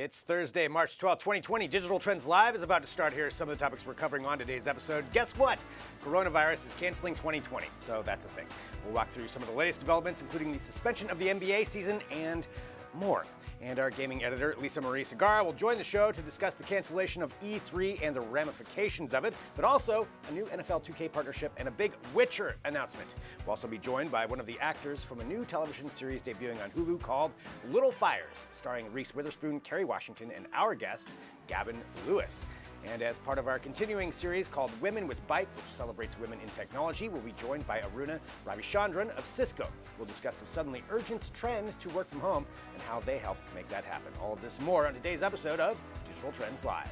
It's Thursday, March 12, 2020. Digital Trends Live is about to start. Here are some of the topics we're covering on today's episode. Guess what? Coronavirus is canceling 2020, so that's a thing. We'll walk through some of the latest developments, including the suspension of the NBA season and more. And our gaming editor, Lisa Marie Segarra, will join the show to discuss the cancellation of E3 and the ramifications of it, but also a new NFL 2K partnership and a big Witcher announcement. We'll also be joined by one of the actors from a new television series debuting on Hulu called Little Fires, starring Reese Witherspoon, Kerry Washington, and our guest, Gavin Lewis. And as part of our continuing series called Women with Bite, which celebrates women in technology, we'll be joined by Aruna Ravichandran of Cisco. We'll discuss the suddenly urgent trend to work from home and how they help make that happen. All of this and more on today's episode of Digital Trends Live.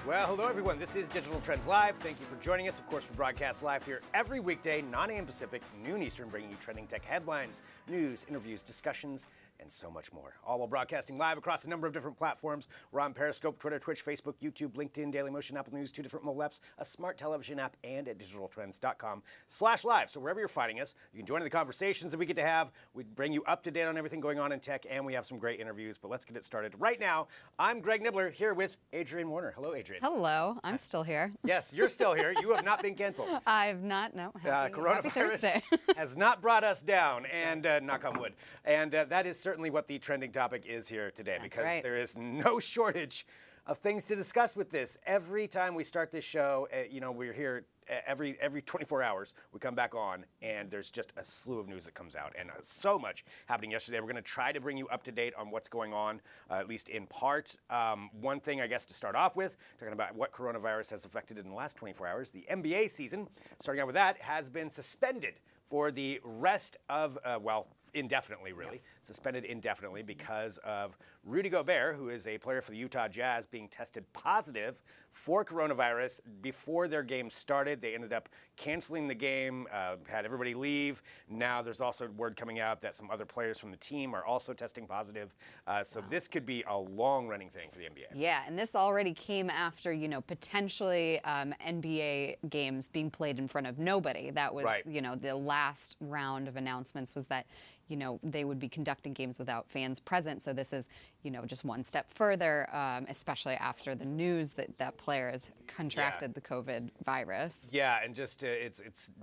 Well, hello everyone. This is Digital Trends Live. Thank you for joining us. Of course, we broadcast live here every weekday, 9 a.m. Pacific, noon Eastern, bringing you trending tech headlines, news, interviews, discussions, and so much more. All while broadcasting live across a number of different platforms. We're on Periscope, Twitter, Twitch, Facebook, YouTube, LinkedIn, Dailymotion, Apple News, 2 different mobile apps, a smart television app, and at digitaltrends.com/live. So wherever you're finding us, you can join in the conversations that we get to have. We bring you up to date on everything going on in tech, and we have some great interviews. But let's get it started right now. I'm Greg Nibbler here with Adrienne Warner. Hello, Adrienne. Hello. I'm still here. Yes, you're still here. You have not been canceled. I've not, no. Happy Coronavirus has not brought us down, and knock on wood. And that is certainly what the trending topic is here today, because there is no shortage of things to discuss with this. Every time we start this show, we're here every 24 hours. We come back on, and there's just a slew of news that comes out, and so much happening yesterday. We're going to try to bring you up to date on what's going on, at least in part. One thing, I guess, to start off with, talking about what coronavirus has affected in the last 24 hours, the NBA season, starting out with that, has been suspended for the rest of, indefinitely, really. Yes. Suspended indefinitely because of Rudy Gobert, who is a player for the Utah Jazz, being tested positive for coronavirus before their game started. They ended up canceling the game, had everybody leave. Now there's also word coming out that some other players from the team are also testing positive. So this could be a long-running thing for the NBA. Yeah, and this already came after, potentially NBA games being played in front of nobody. That was, the last round of announcements was that they would be conducting games without fans present. So this is, just one step further, especially after the news that that player has contracted the COVID virus. Yeah, and just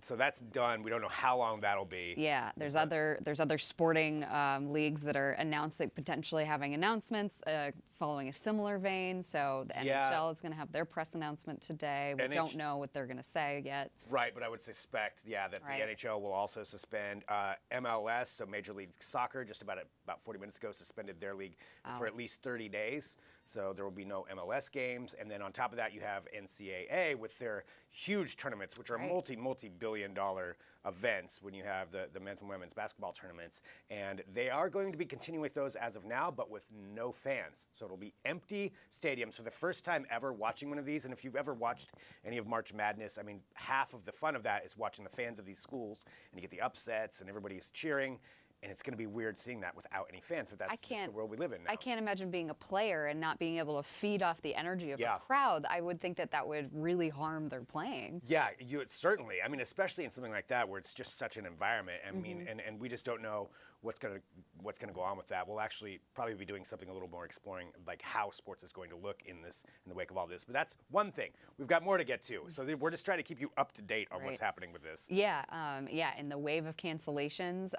so that's done. We don't know how long that'll be. Yeah, there's other sporting leagues that are announcing potentially having announcements following a similar vein. So the NHL is going to have their press announcement today. We don't know what they're going to say yet. Right, but I would suspect, that the NHL will also suspend MLS. So Major League Soccer, just about 40 minutes ago, suspended their league for at least 30 days. So there will be no MLS games. And then on top of that, you have NCAA with their huge tournaments, which are multi-billion-dollar events when you have the men's and women's basketball tournaments. And they are going to be continuing with those as of now, but with no fans. So it'll be empty stadiums for the first time ever watching one of these. And if you've ever watched any of March Madness, I mean, half of the fun of that is watching the fans of these schools, and you get the upsets and everybody's cheering. And it's going to be weird seeing that without any fans, but that's just the world we live in now. I can't imagine being a player and not being able to feed off the energy of a crowd. I would think that would really harm their playing. Yeah, certainly. I mean, especially in something like that where it's just such an environment. I mean, and we just don't know what's going to go on with that. We'll actually probably be doing something a little more exploring, like how sports is going to look in the wake of all this. But that's one thing. We've got more to get to. So we're just trying to keep you up to date on what's happening with this. Yeah, in the wave of cancellations,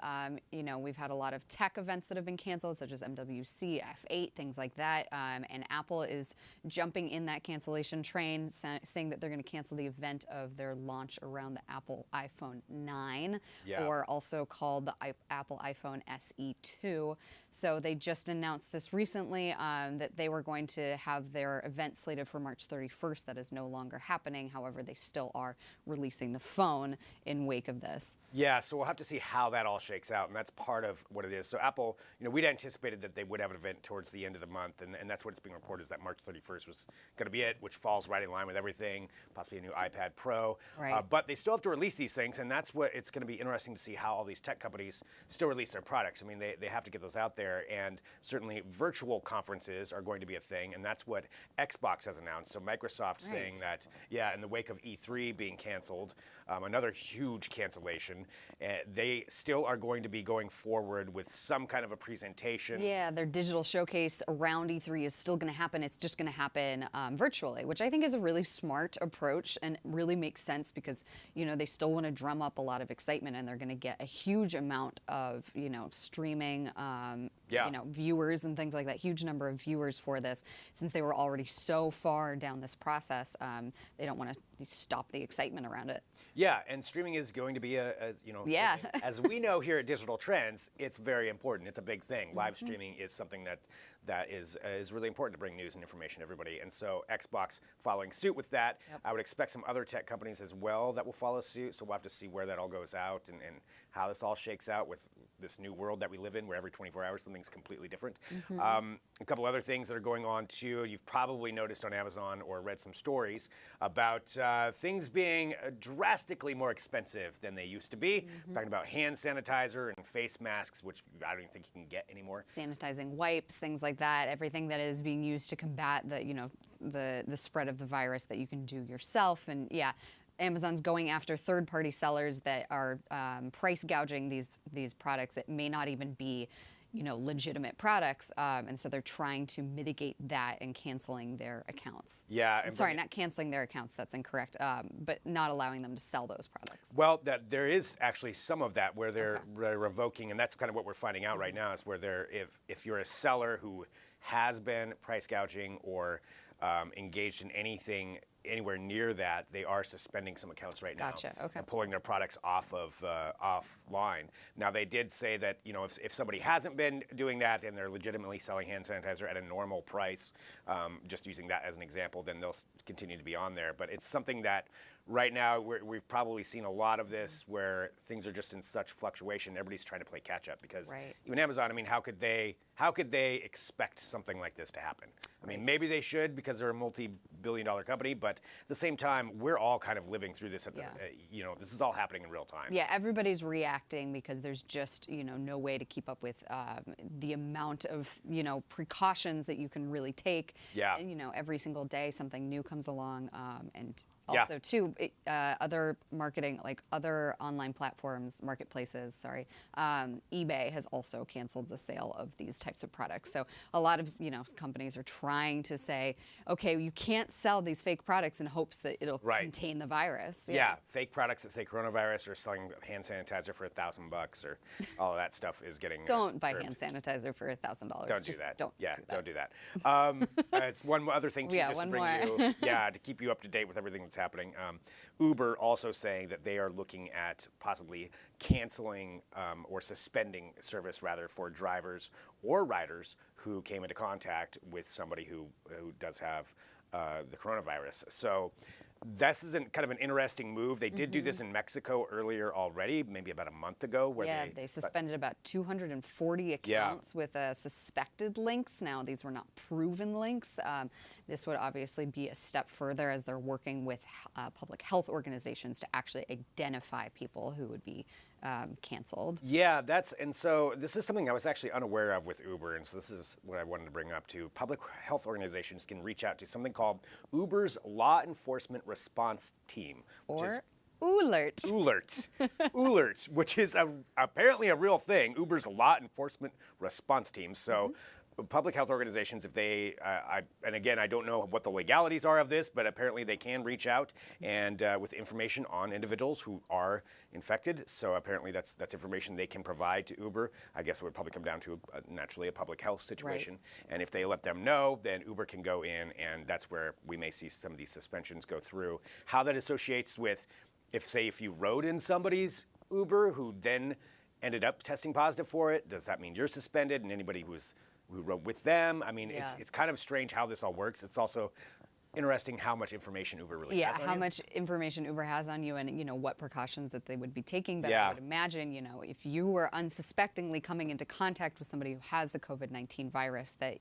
we've had a lot of tech events that have been canceled, such as MWC, F8, things like that. And Apple is jumping in that cancellation train, saying that they're going to cancel the event of their launch around the Apple iPhone 9, or also called the Apple iPhone SE2. So they just announced this recently that they were going to have their event slated for March 31st. That is no longer happening. However, they still are releasing the phone in wake of this. Yeah, so we'll have to see how that all shakes out, and that's part of what it is. So Apple, we'd anticipated that they would have an event towards the end of the month, and that's what it's being reported, is that March 31st was going to be it, which falls right in line with everything, possibly a new iPad Pro. Right. But they still have to release these things, and that's what it's going to be interesting to see how all these tech companies still release their products. I mean, they have to get those out there, and certainly virtual conferences are going to be a thing, and that's what Xbox has announced. So Microsoft saying that, in the wake of E3 being canceled, another huge cancellation, they still are going to be going forward with some kind of a presentation. Yeah, their digital showcase around E3 is still going to happen. It's just going to happen virtually, which I think is a really smart approach and really makes sense because, they still want to drum up a lot of excitement, and they're going to get a huge amount of, streaming, viewers and things like that, huge number of viewers for this. Since they were already so far down this process, they don't want to stop the excitement around it. Yeah, and streaming is going to be as we know here at Digital Trends, it's very important. It's a big thing. Live streaming is something that is really important to bring news and information to everybody. And so Xbox following suit with that. Yep. I would expect some other tech companies as well that will follow suit. So we'll have to see where that all goes out and how this all shakes out with this new world that we live in, where every 24 hours something's completely different. A couple other things that are going on too. You've probably noticed on Amazon or read some stories about things being drastically more expensive than they used to be. Talking about hand sanitizer and face masks, which I don't even think you can get anymore. Sanitizing wipes, things like that. Everything that is being used to combat the spread of the virus that you can do yourself. And Amazon's going after third-party sellers that are price gouging these products that may not even be, legitimate products, and so they're trying to mitigate that and canceling their accounts. Yeah, sorry, not canceling their accounts. That's incorrect. But not allowing them to sell those products. Well, there is actually some of that where they're revoking, and that's kind of what we're finding out right now. Is where if you're a seller who has been price gouging or engaged in anything anywhere near that, they are suspending some accounts right now. Gotcha. Okay. And pulling their products off of offline. Now they did say that if somebody hasn't been doing that and they're legitimately selling hand sanitizer at a normal price, just using that as an example, then they'll continue to be on there. But it's something that right now we've probably seen a lot of this where things are just in such fluctuation. Everybody's trying to play catch up because even Amazon. I mean, how could they expect something like this to happen? I mean, maybe they should because they're a multi-billion-dollar company, but at the same time, we're all kind of living through this. This is all happening in real time. Yeah, everybody's reacting because there's just no way to keep up with the amount of precautions that you can really take. Yeah. And, every single day something new comes along, and also too other marketing, like other online platforms, marketplaces. Sorry, eBay has also canceled the sale of these types of products. So a lot of companies are trying to say, okay, you can't sell these fake products in hopes that it'll contain the virus. Yeah, fake products that say coronavirus or selling hand sanitizer for $1,000 or all of that stuff is getting. Don't buy hand sanitizer for $1,000. Don't do that. Don't do that. It's one other thing too, just to bring you, to keep you up to date with everything that's happening. Uber also saying that they are looking at possibly canceling or suspending service rather for drivers or riders who came into contact with somebody who does have the coronavirus. So this is kind of an interesting move. They did do this in Mexico earlier already, maybe about a month ago. Where they suspended about 240 accounts with suspected links. Now, these were not proven links. This would obviously be a step further as they're working with public health organizations to actually identify people who would be canceled. Yeah, and so this is something I was actually unaware of with Uber, and so this is what I wanted to bring up too. Public health organizations can reach out to something called Uber's Law Enforcement Response Team, ULERT. ULERT, which is apparently a real thing. Uber's Law Enforcement Response Team. So public health organizations, if they, and again, I don't know what the legalities are of this, but apparently they can reach out and with information on individuals who are infected. So apparently that's information they can provide to Uber. I guess it would probably come down to naturally a public health situation. And if they let them know, then Uber can go in, and that's where we may see some of these suspensions go through. How that associates with, if you rode in somebody's Uber who then ended up testing positive for it, does that mean you're suspended, and anybody who rode with them? I mean, it's kind of strange how this all works. It's also interesting how much information Uber really has on you. Yeah, how much information Uber has on you and, what precautions that they would be taking. But Yeah. I would imagine, if you were unsuspectingly coming into contact with somebody who has the COVID-19 virus, that,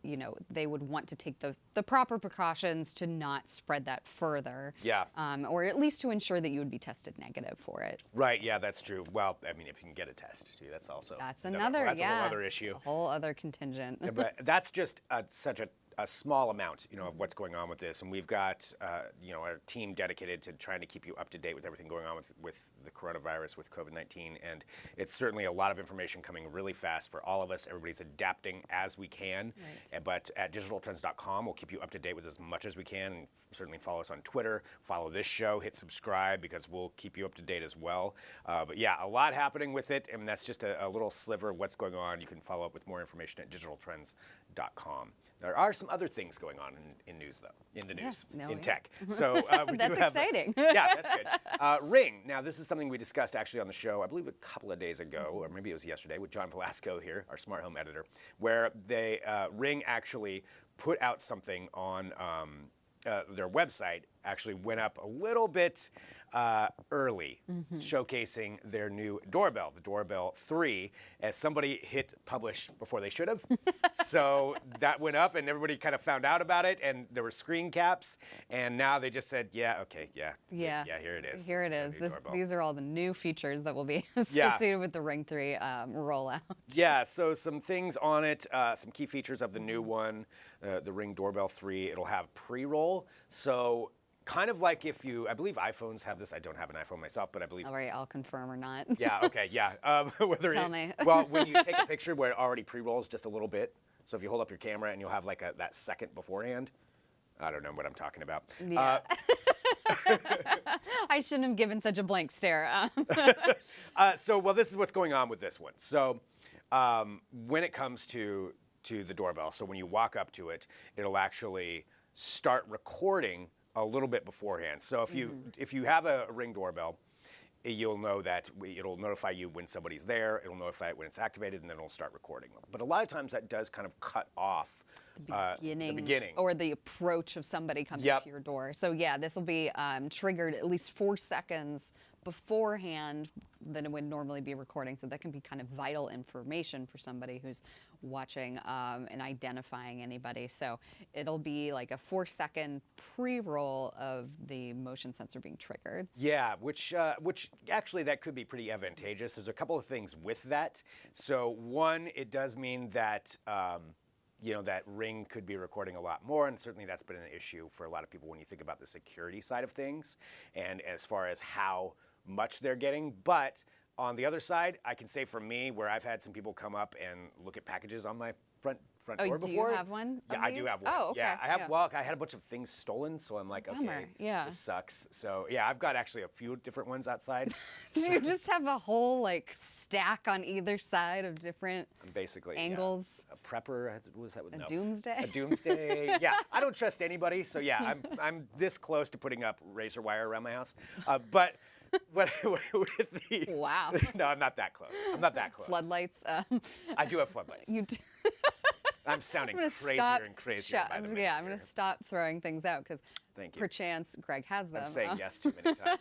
they would want to take the proper precautions to not spread that further. Yeah. Or at least to ensure that you would be tested negative for it. Right, yeah, that's true. Well, I mean, if you can get a test, too, that's also That's a whole other issue. A whole other contingent. Yeah, but that's just such a small amount, of what's going on with this, and we've got, our team dedicated to trying to keep you up to date with everything going on with the coronavirus, with COVID-19, and it's certainly a lot of information coming really fast for all of us. Everybody's adapting as we can, Right. But at digitaltrends.com, we'll keep you up to date with as much as we can, and certainly follow us on Twitter, follow this show, hit subscribe, because we'll keep you up to date as well. But yeah, a lot happening with it, and that's just a little sliver of what's going on. You can follow up with more information at digitaltrends.com. There are some other things going on in news, though, in the news, in tech. So we That's do have, exciting. Yeah, that's good. Ring. Now, this is something we discussed actually on the show, I believe a couple of days ago, or maybe it was yesterday, with John Velasco here, our smart home editor, where they Ring actually put out something on their website. Actually went up a little bit early, showcasing their new doorbell, the Doorbell 3, as somebody hit publish before they should have. So that went up, and everybody kind of found out about it, and there were screen caps, and now they just said, here it is. Here it is. These are all the new features that will be Yeah. associated with the Ring 3 rollout. Yeah, so some things on it, some key features of the new one, the Ring Doorbell 3. It'll have pre-roll, so kind of like I believe iPhones have this. I don't have an iPhone myself, but I believe. All right, I'll confirm or not. Yeah, okay, yeah. Tell me. Well, when you take a picture where it already pre-rolls just a little bit, so if you hold up your camera and you'll have like that second beforehand, I don't know what I'm talking about. Yeah. I shouldn't have given such a blank stare. Well, this is what's going on with this one. So when it comes to the doorbell, so when you walk up to it, it'll actually start recording a little bit beforehand. So if you have a Ring doorbell, you'll know that it'll notify you when somebody's there, it'll notify it when it's activated, and then it'll start recording. But a lot of times that does kind of cut off the beginning. Or the approach of somebody coming to your door. So yeah, this will be triggered at least 4 seconds beforehand than it would normally be recording. So that can be kind of vital information for somebody who's watching and identifying anybody. So it'll be like a 4-second pre-roll of the motion sensor being triggered. Yeah, which actually that could be pretty advantageous. There's a couple of things with that. So one, it does mean that that Ring could be recording a lot more, and certainly that's been an issue for a lot of people when you think about the security side of things and as far as how much they're getting. But on the other side, I can say for me, where I've had some people come up and look at packages on my front door before. Do you have one? Yeah, I do have one. Oh, okay. Yeah, I have. Yeah. Well, I had a bunch of things stolen, so I'm like, Bummer. okay, yeah. This sucks. So yeah, I've got actually a few different ones outside. Do you just have a whole stack on either side of different basically angles? Yeah. A prepper. What was that? A doomsday. A doomsday. Yeah, I don't trust anybody. So yeah, I'm this close to putting up razor wire around my house, but. With the wow. No, I'm not that close. Floodlights. I do have floodlights. You do. I'm sounding crazier and crazier. I'm going to stop throwing things out because perchance Greg has them. I'm saying yes too many times.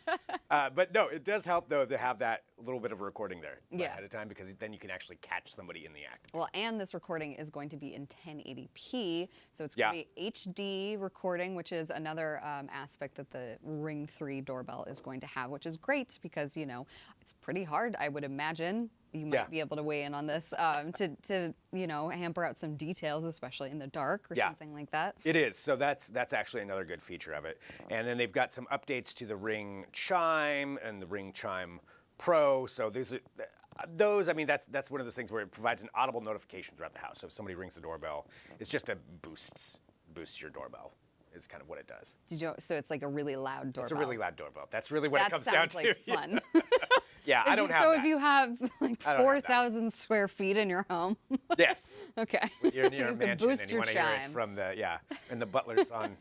But no, it does help, though, to have that little bit of a recording there ahead of time, because then you can actually catch somebody in the act. Well, and this recording is going to be in 1080p, so it's going to be HD recording, which is another aspect that the Ring 3 doorbell is going to have, which is great because, it's pretty hard, I would imagine. You might be able to weigh in on this to hamper out some details, especially in the dark or something like that. It is. So that's actually another good feature of it. And then they've got some updates to the Ring Chime and the Ring Chime Pro. So those, I mean, that's one of those things where it provides an audible notification throughout the house. So if somebody rings the doorbell, it's just a boosts your doorbell. Is kind of what it does. So it's like a really loud doorbell. It's a really loud doorbbell. That's really what it comes down to. That sounds like fun. Yeah, I don't have So that. if you have 4,000 square feet in your home. Yes. Okay. You're near a mansion boost and you your want to hear it chime. from and the butler's on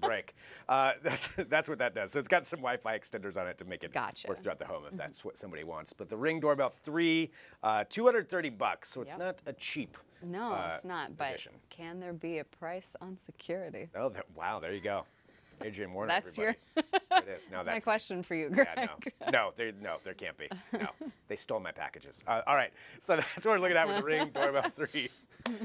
break. That's what that does. So it's got some Wi-Fi extenders on it to make it work throughout the home if that's what somebody wants. But the Ring Doorbell 3, $230, so it's not a cheap No, it's not. But edition. can there be a price on security? Oh, wow, there you go. Adrian Warner, That's everybody. There it is. That's my question for you, Greg. Yeah, no, there can't be. No, they stole my packages. All right, so that's what we're looking at with the Ring Doorbell 3.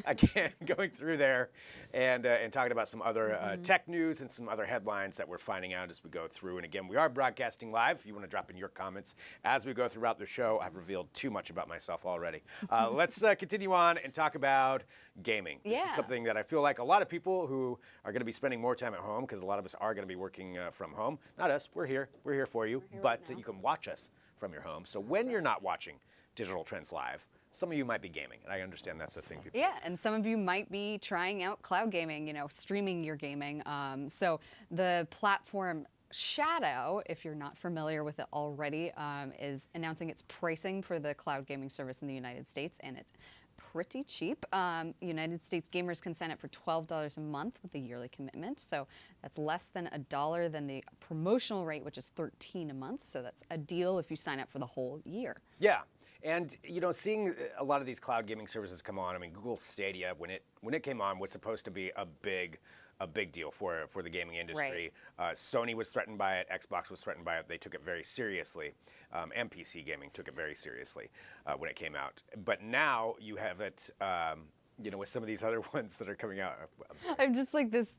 Again, going through there and talking about some other tech news and some other headlines that we're finding out as we go through. And again, we are broadcasting live. If you want to drop in your comments as we go throughout the show, I've revealed too much about myself already. Let's continue on and talk about gaming. This is something that I feel like a lot of people who are going to be spending more time at home, because a lot of us are going to be working from home. Not us. We're here. We're here for you. But you can watch us from your home. So when you're not watching Digital Trends Live, some of you might be gaming, and I understand that's a thing people do. And some of you might be trying out cloud gaming, streaming your gaming. So the platform Shadow, if you're not familiar with it already, is announcing its pricing for the cloud gaming service in the United States, and it's pretty cheap. United States gamers can sign up for $12 a month with a yearly commitment. So that's less than $1 than the promotional rate, which is $13 a month. So that's a deal if you sign up for the whole year. Yeah. And seeing a lot of these cloud gaming services come on, I mean, Google Stadia, when it came on, was supposed to be a big deal for the gaming industry. Right. Sony was threatened by it. Xbox was threatened by it. They took it very seriously. PC gaming took it very seriously when it came out. But now you have it. With some of these other ones that are coming out. I'm just like this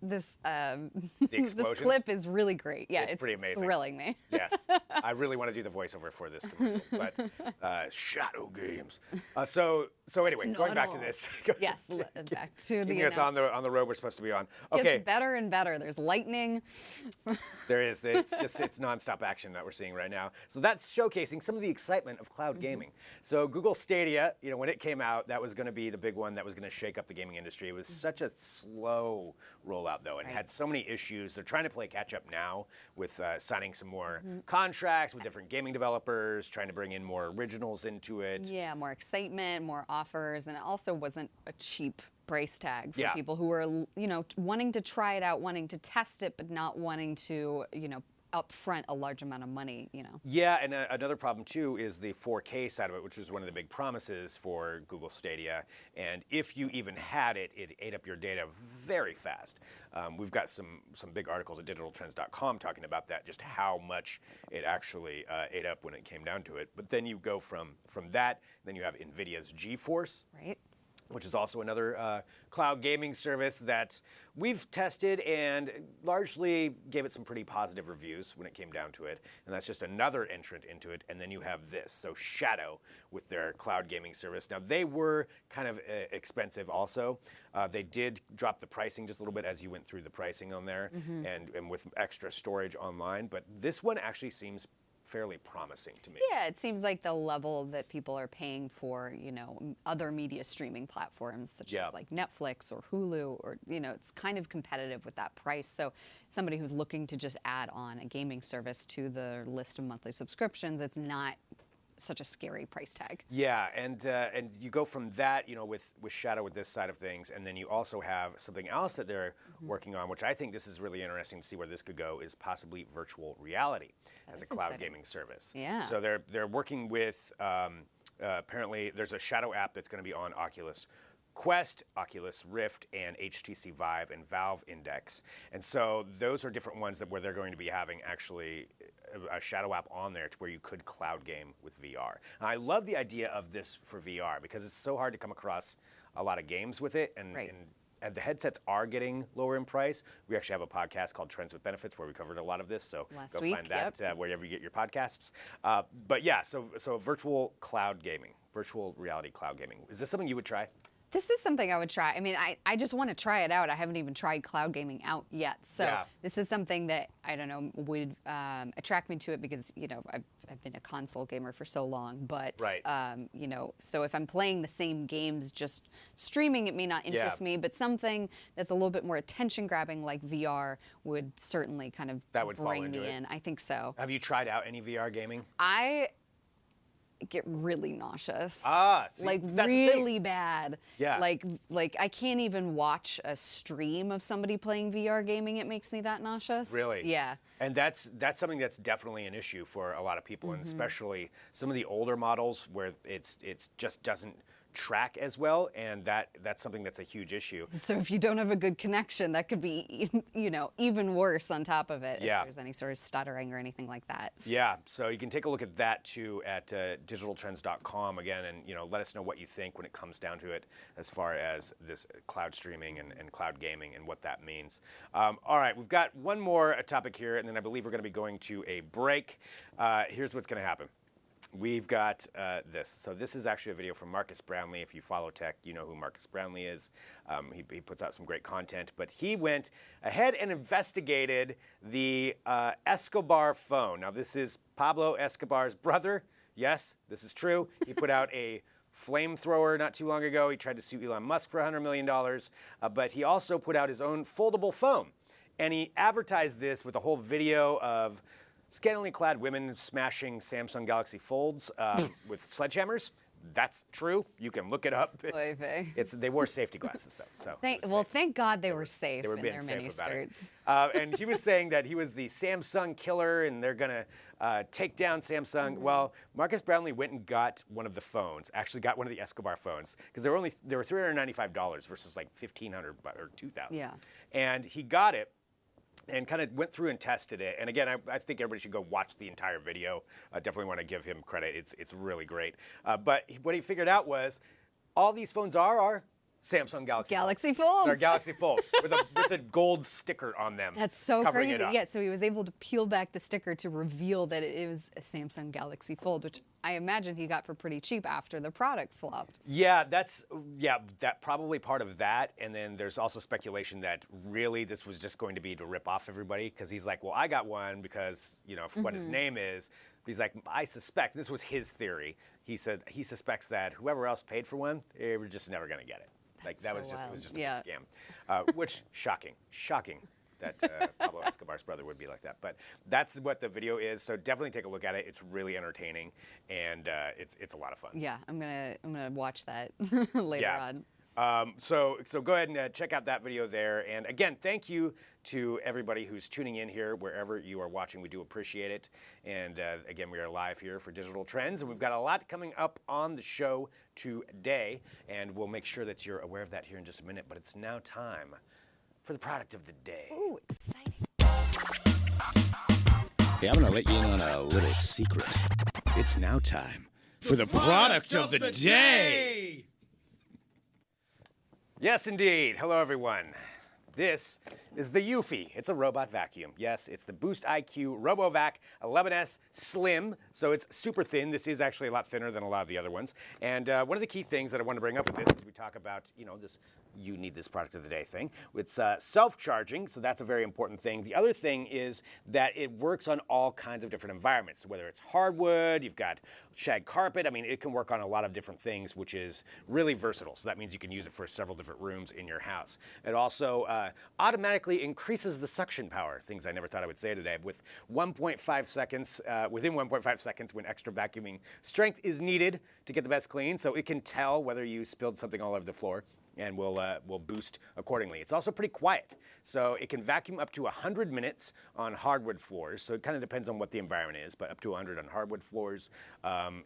clip is really great. Yeah, it's pretty amazing. Thrilling me. Yes, I really want to do the voiceover for this commercial, but Shadow Games. So anyway, going back to this. Yes, back to the. Us on the road we're supposed to be on. Okay. It's better and better. There's lightning. There is. It's nonstop action that we're seeing right now. So that's showcasing some of the excitement of cloud gaming. So Google Stadia, when it came out, that was going to be the big one that was going to shake up the gaming industry. It was such a slow rollout, though, and had so many issues. They're trying to play catch up now with signing some more contracts with different gaming developers, trying to bring in more originals into it. Yeah, more excitement, more offers, and it also wasn't a cheap price tag for people who were, wanting to try it out, wanting to test it, but not wanting to, upfront a large amount of money, Yeah, and another problem too is the 4K side of it, which was one of the big promises for Google Stadia. And if you even had it, it ate up your data very fast. We've got some big articles at digitaltrends.com talking about that, just how much it actually ate up when it came down to it. But then you go from that, then you have NVIDIA's GeForce. Right. Which is also another cloud gaming service that we've tested and largely gave it some pretty positive reviews when it came down to it. And that's just another entrant into it. And then you have this, so Shadow with their cloud gaming service. Now, they were kind of expensive also. They did drop the pricing just a little bit as you went through the pricing on there and with extra storage online. But this one actually seems fairly promising to me. Yeah, it seems like the level that people are paying for, other media streaming platforms such as like Netflix or Hulu, or, it's kind of competitive with that price. So somebody who's looking to just add on a gaming service to the list of monthly subscriptions, it's not such a scary price tag. Yeah, and you go from that, with Shadow with this side of things, and then you also have something else that they're working on, which I think this is really interesting to see where this could go, is possibly virtual reality as a cloud gaming service. Yeah. So they're working with apparently there's a Shadow app that's going to be on Oculus Quest, Oculus Rift, and HTC Vive and Valve Index. And so those are different ones where they're going to be having actually a Shadow app on there to where you could cloud game with VR. And I love the idea of this for VR because it's so hard to come across a lot of games with it. And the headsets are getting lower in price. We actually have a podcast called Trends with Benefits where we covered a lot of this. So go find that wherever you get your podcasts. But yeah, so virtual cloud gaming, virtual reality cloud gaming. Is this something you would try? This is something I would try. I mean, I just want to try it out. I haven't even tried cloud gaming out yet. So this is something that, I don't know, would attract me to it because, I've been a console gamer for so long. But, so if I'm playing the same games, just streaming, it may not interest me. But something that's a little bit more attention-grabbing like VR would certainly kind of bring me in. I think so. Have you tried out any VR gaming? I get really nauseous. See, like really bad. Yeah. Like I can't even watch a stream of somebody playing VR gaming. It makes me that nauseous. Really? Yeah. And that's something that's definitely an issue for a lot of people, and especially some of the older models where it's just doesn't track as well, and that's something that's a huge issue. So if you don't have a good connection, that could be, even worse on top of it if there's any sort of stuttering or anything like that. Yeah, so you can take a look at that too at digitaltrends.com again, and let us know what you think when it comes down to it as far as this cloud streaming and cloud gaming and what that means. All right, we've got one more topic here, and then I believe we're going to be going to a break. Here's what's going to happen. We've got this. So this is actually a video from Marcus Brownlee. If you follow tech, you know who Marcus Brownlee is. He puts out some great content. But he went ahead and investigated the Escobar phone. Now, this is Pablo Escobar's brother. Yes, this is true. He put out a flamethrower not too long ago. He tried to sue Elon Musk for $100 million. But he also put out his own foldable phone. And he advertised this with a whole video of scantily clad women smashing Samsung Galaxy Folds with sledgehammers. That's true. You can look it up. They wore safety glasses, though. So thank God they were safe. They were in being their safe mini about skirts. it. And he was saying that he was the Samsung killer, and they're gonna take down Samsung. Well, Marcus Brownlee went and got one of the phones. Actually, got one of the Escobar phones because they were $395 versus like $1,500 or $2,000. Yeah. And he got it and kind of went through and tested it. And again, I think everybody should go watch the entire video. I definitely want to give him credit. It's really great. But what he figured out was all these phones are Samsung Galaxy Fold. They're Galaxy Fold with a gold sticker on them. That's so covering crazy. it up. Yeah, so he was able to peel back the sticker to reveal that it was a Samsung Galaxy Fold, which I imagine he got for pretty cheap after the product flopped. Yeah, that probably part of that. And then there's also speculation that really this was just going to be to rip off everybody because he's like, well, I got one because, for what his name is. But he's like, I suspect, this was his theory. He said he suspects that whoever else paid for one, they were just never going to get it. Like it was just a big scam, which shocking that Pablo Escobar's brother would be like that. But that's what the video is. So definitely take a look at it. It's really entertaining and it's a lot of fun. Yeah, I'm gonna watch that later on. So go ahead and check out that video there. And again, thank you to everybody who's tuning in here wherever you are watching. We do appreciate it. And again, we are live here for Digital Trends, and we've got a lot coming up on the show today. And we'll make sure that you're aware of that here in just a minute. But it's now time for the product of the day. Ooh, exciting. Hey, I'm going to let you in on a little secret. It's now time for the product of the day. Yes, indeed. Hello, everyone. This is the Eufy. It's a robot vacuum. Yes, it's the Boost IQ RoboVac 11S Slim, so it's super thin. This is actually a lot thinner than a lot of the other ones. And one of the key things that I want to bring up with this is we talk about, this you need this product of the day thing. It's self-charging, so that's a very important thing. The other thing is that it works on all kinds of different environments. So whether it's hardwood, you've got shag carpet, it can work on a lot of different things, which is really versatile. So that means you can use it for several different rooms in your house. It also automatically increases the suction power, things I never thought I would say today, with 1.5 seconds, within 1.5 seconds when extra vacuuming strength is needed to get the best clean. So it can tell whether you spilled something all over the floor and will boost accordingly. It's also pretty quiet, so it can vacuum up to 100 minutes on hardwood floors. So it kind of depends on what the environment is, but up to 100 on hardwood floors.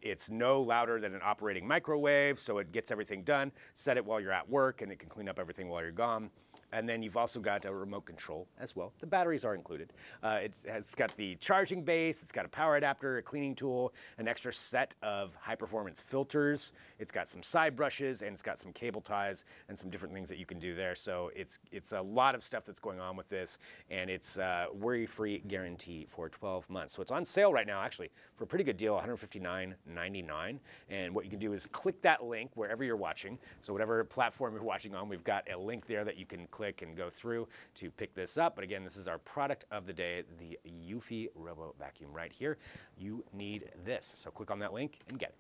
It's no louder than an operating microwave, so it gets everything done. Set it while you're at work, and it can clean up everything while you're gone. And then you've also got a remote control as well. The batteries are included. It's got the charging base, it's got a power adapter, a cleaning tool, an extra set of high-performance filters. It's got some side brushes, and it's got some cable ties and some different things that you can do there. So it's a lot of stuff that's going on with this, and it's worry-free guarantee for 12 months. So it's on sale right now, actually, for a pretty good deal, $159.99. And what you can do is click that link wherever you're watching. So whatever platform you're watching on, we've got a link there that you can click and go through to pick this up. But again, this is our product of the day, the Eufy Robo Vacuum right here. You need this. So click on that link and get it.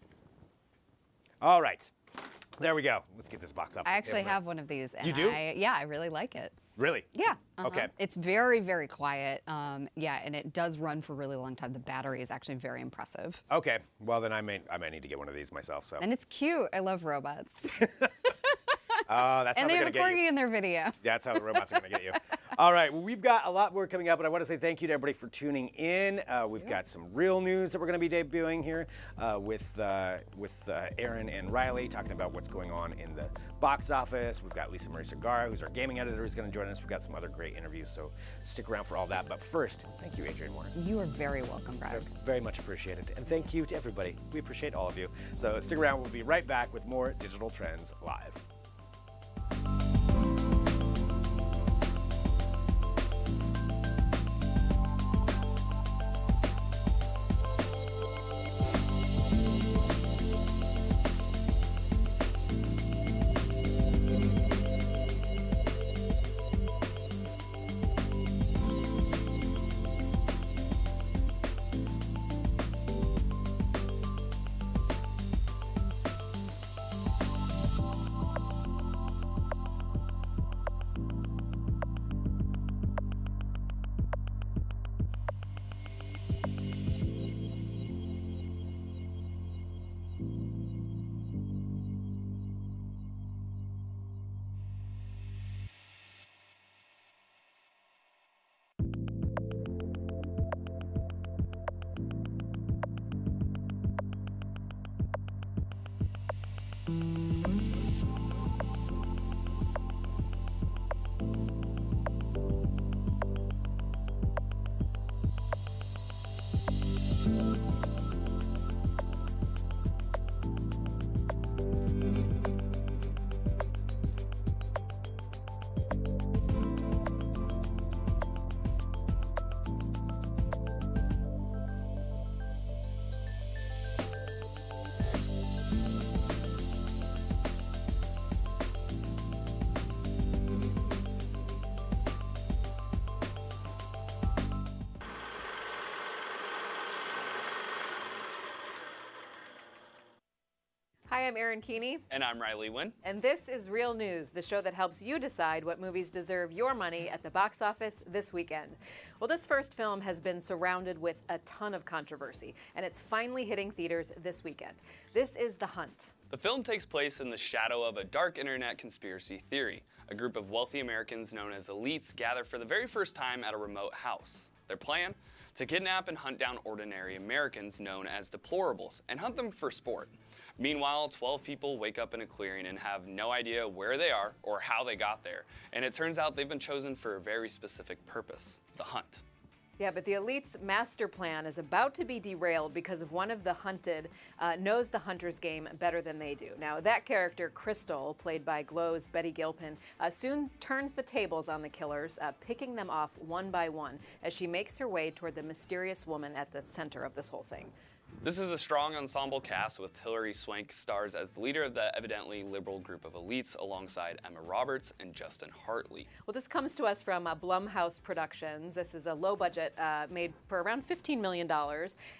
All right. There we go. Let's get this box off. I actually have one of these. And you do? I really like it. Really? Yeah. Okay. It's very, very quiet. And it does run for a really long time. The battery is actually very impressive. Okay. Well, then I may need to get one of these myself. So. And it's cute. I love robots. Oh, that's how And they they're have going a to get corgi you. in their video. That's how the robots are going to get you. All right, well, we've got a lot more coming up, but I want to say thank you to everybody for tuning in. We've got some real news that we're going to be debuting here with Aaron and Riley talking about what's going on in the box office. We've got Lisa Marie Segarra, who's our gaming editor, who's going to join us. We've got some other great interviews, so stick around for all that. But first, thank you, Adrian Warren. You are very welcome, Brad. Very much appreciated. And thank you to everybody. We appreciate all of you. So stick around. We'll be right back with more Digital Trends Live. Hi, I'm Erin Keeney. And I'm Riley Wynn. And this is Real News, the show that helps you decide what movies deserve your money at the box office this weekend. Well, this first film has been surrounded with a ton of controversy, and it's finally hitting theaters this weekend. This is The Hunt. The film takes place in the shadow of a dark internet conspiracy theory. A group of wealthy Americans known as elites gather for the very first time at a remote house. Their plan? To kidnap and hunt down ordinary Americans known as deplorables and hunt them for sport. Meanwhile, 12 people wake up in a clearing and have no idea where they are or how they got there. And it turns out they've been chosen for a very specific purpose, the hunt. Yeah, but the elite's master plan is about to be derailed because of one of the hunted knows the hunter's game better than they do. Now, that character, Crystal, played by Glow's Betty Gilpin, soon turns the tables on the killers, picking them off one by one as she makes her way toward the mysterious woman at the center of this whole thing. This is a strong ensemble cast with Hilary Swank stars as the leader of the evidently liberal group of elites alongside Emma Roberts and Justin Hartley. Well, this comes to us from Blumhouse Productions. This is a low budget made for around $15 million.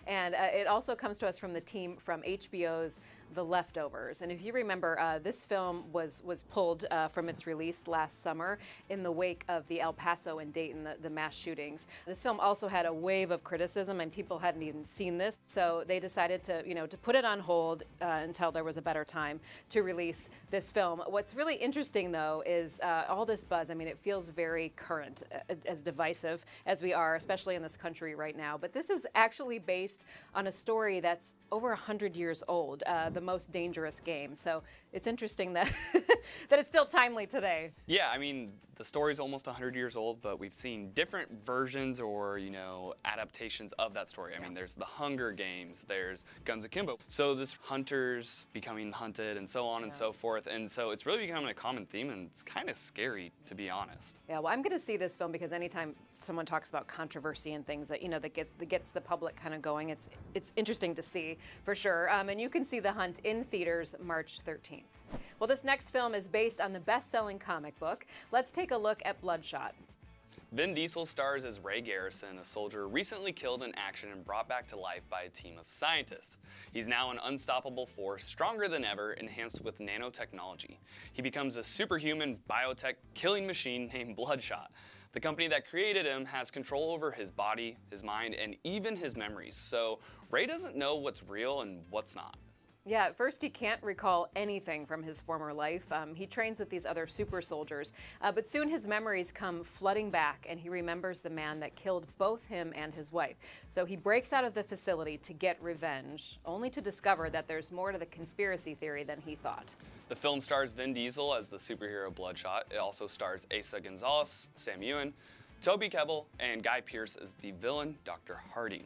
And it also comes to us from the team from HBO's The Leftovers. And if you remember, this film was pulled from its release last summer in the wake of the El Paso and Dayton, the mass shootings. This film also had a wave of criticism, and people hadn't even seen this. So they decided to put it on hold until there was a better time to release this film. What's really interesting, though, is all this buzz. I mean, it feels very current, as divisive as we are, especially in this country right now. But this is actually based on a story that's over 100 years old, The Most Dangerous Game. So it's interesting that that it's still timely today. Yeah, I mean, the story's almost 100 years old, but we've seen different versions or, adaptations of that story. I mean, there's the Hunger Games, there's Guns Akimbo. So this hunters becoming hunted and so on and so forth. And so it's really becoming a common theme, and it's kind of scary, to be honest. Yeah, well, I'm going to see this film because anytime someone talks about controversy and things that, that gets the public kind of going, it's interesting to see, for sure. And you can see The Hunt in theaters March 13th. Well, this next film is based on the best-selling comic book. Let's take a look at Bloodshot. Vin Diesel stars as Ray Garrison, a soldier recently killed in action and brought back to life by a team of scientists. He's now an unstoppable force, stronger than ever, enhanced with nanotechnology. He becomes a superhuman biotech killing machine named Bloodshot. The company that created him has control over his body, his mind, and even his memories, so Ray doesn't know what's real and what's not. Yeah, at first he can't recall anything from his former life. He trains with these other super soldiers, but soon his memories come flooding back, and he remembers the man that killed both him and his wife. So he breaks out of the facility to get revenge, only to discover that there's more to the conspiracy theory than he thought. The film stars Vin Diesel as the superhero Bloodshot. It also stars Asa Gonzalez, Sam Ewan, Toby Kebbell, and Guy Pearce as the villain, Dr. Harding.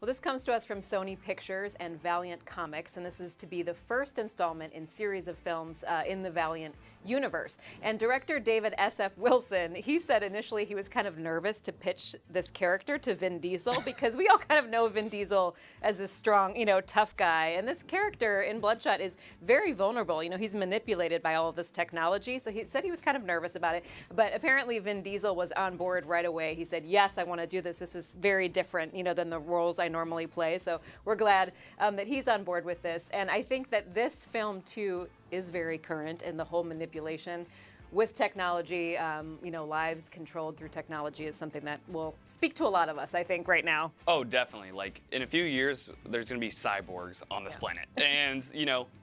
Well, this comes to us from Sony Pictures and Valiant Comics, and this is to be the first installment in series of films in the Valiant universe. And director David S.F. Wilson, he said initially he was kind of nervous to pitch this character to Vin Diesel because we all kind of know Vin Diesel as a strong, tough guy. And this character in Bloodshot is very vulnerable. He's manipulated by all of this technology, so he said he was kind of nervous about it. But apparently Vin Diesel was on board right away. He said, yes, I want to do this. This is very different, than the roles I normally play. So we're glad that he's on board with this. And I think that this film, too, is very current in the whole manipulation with technology. Lives controlled through technology is something that will speak to a lot of us, I think, right now. Oh, definitely. Like, in a few years, there's going to be cyborgs on this planet. And,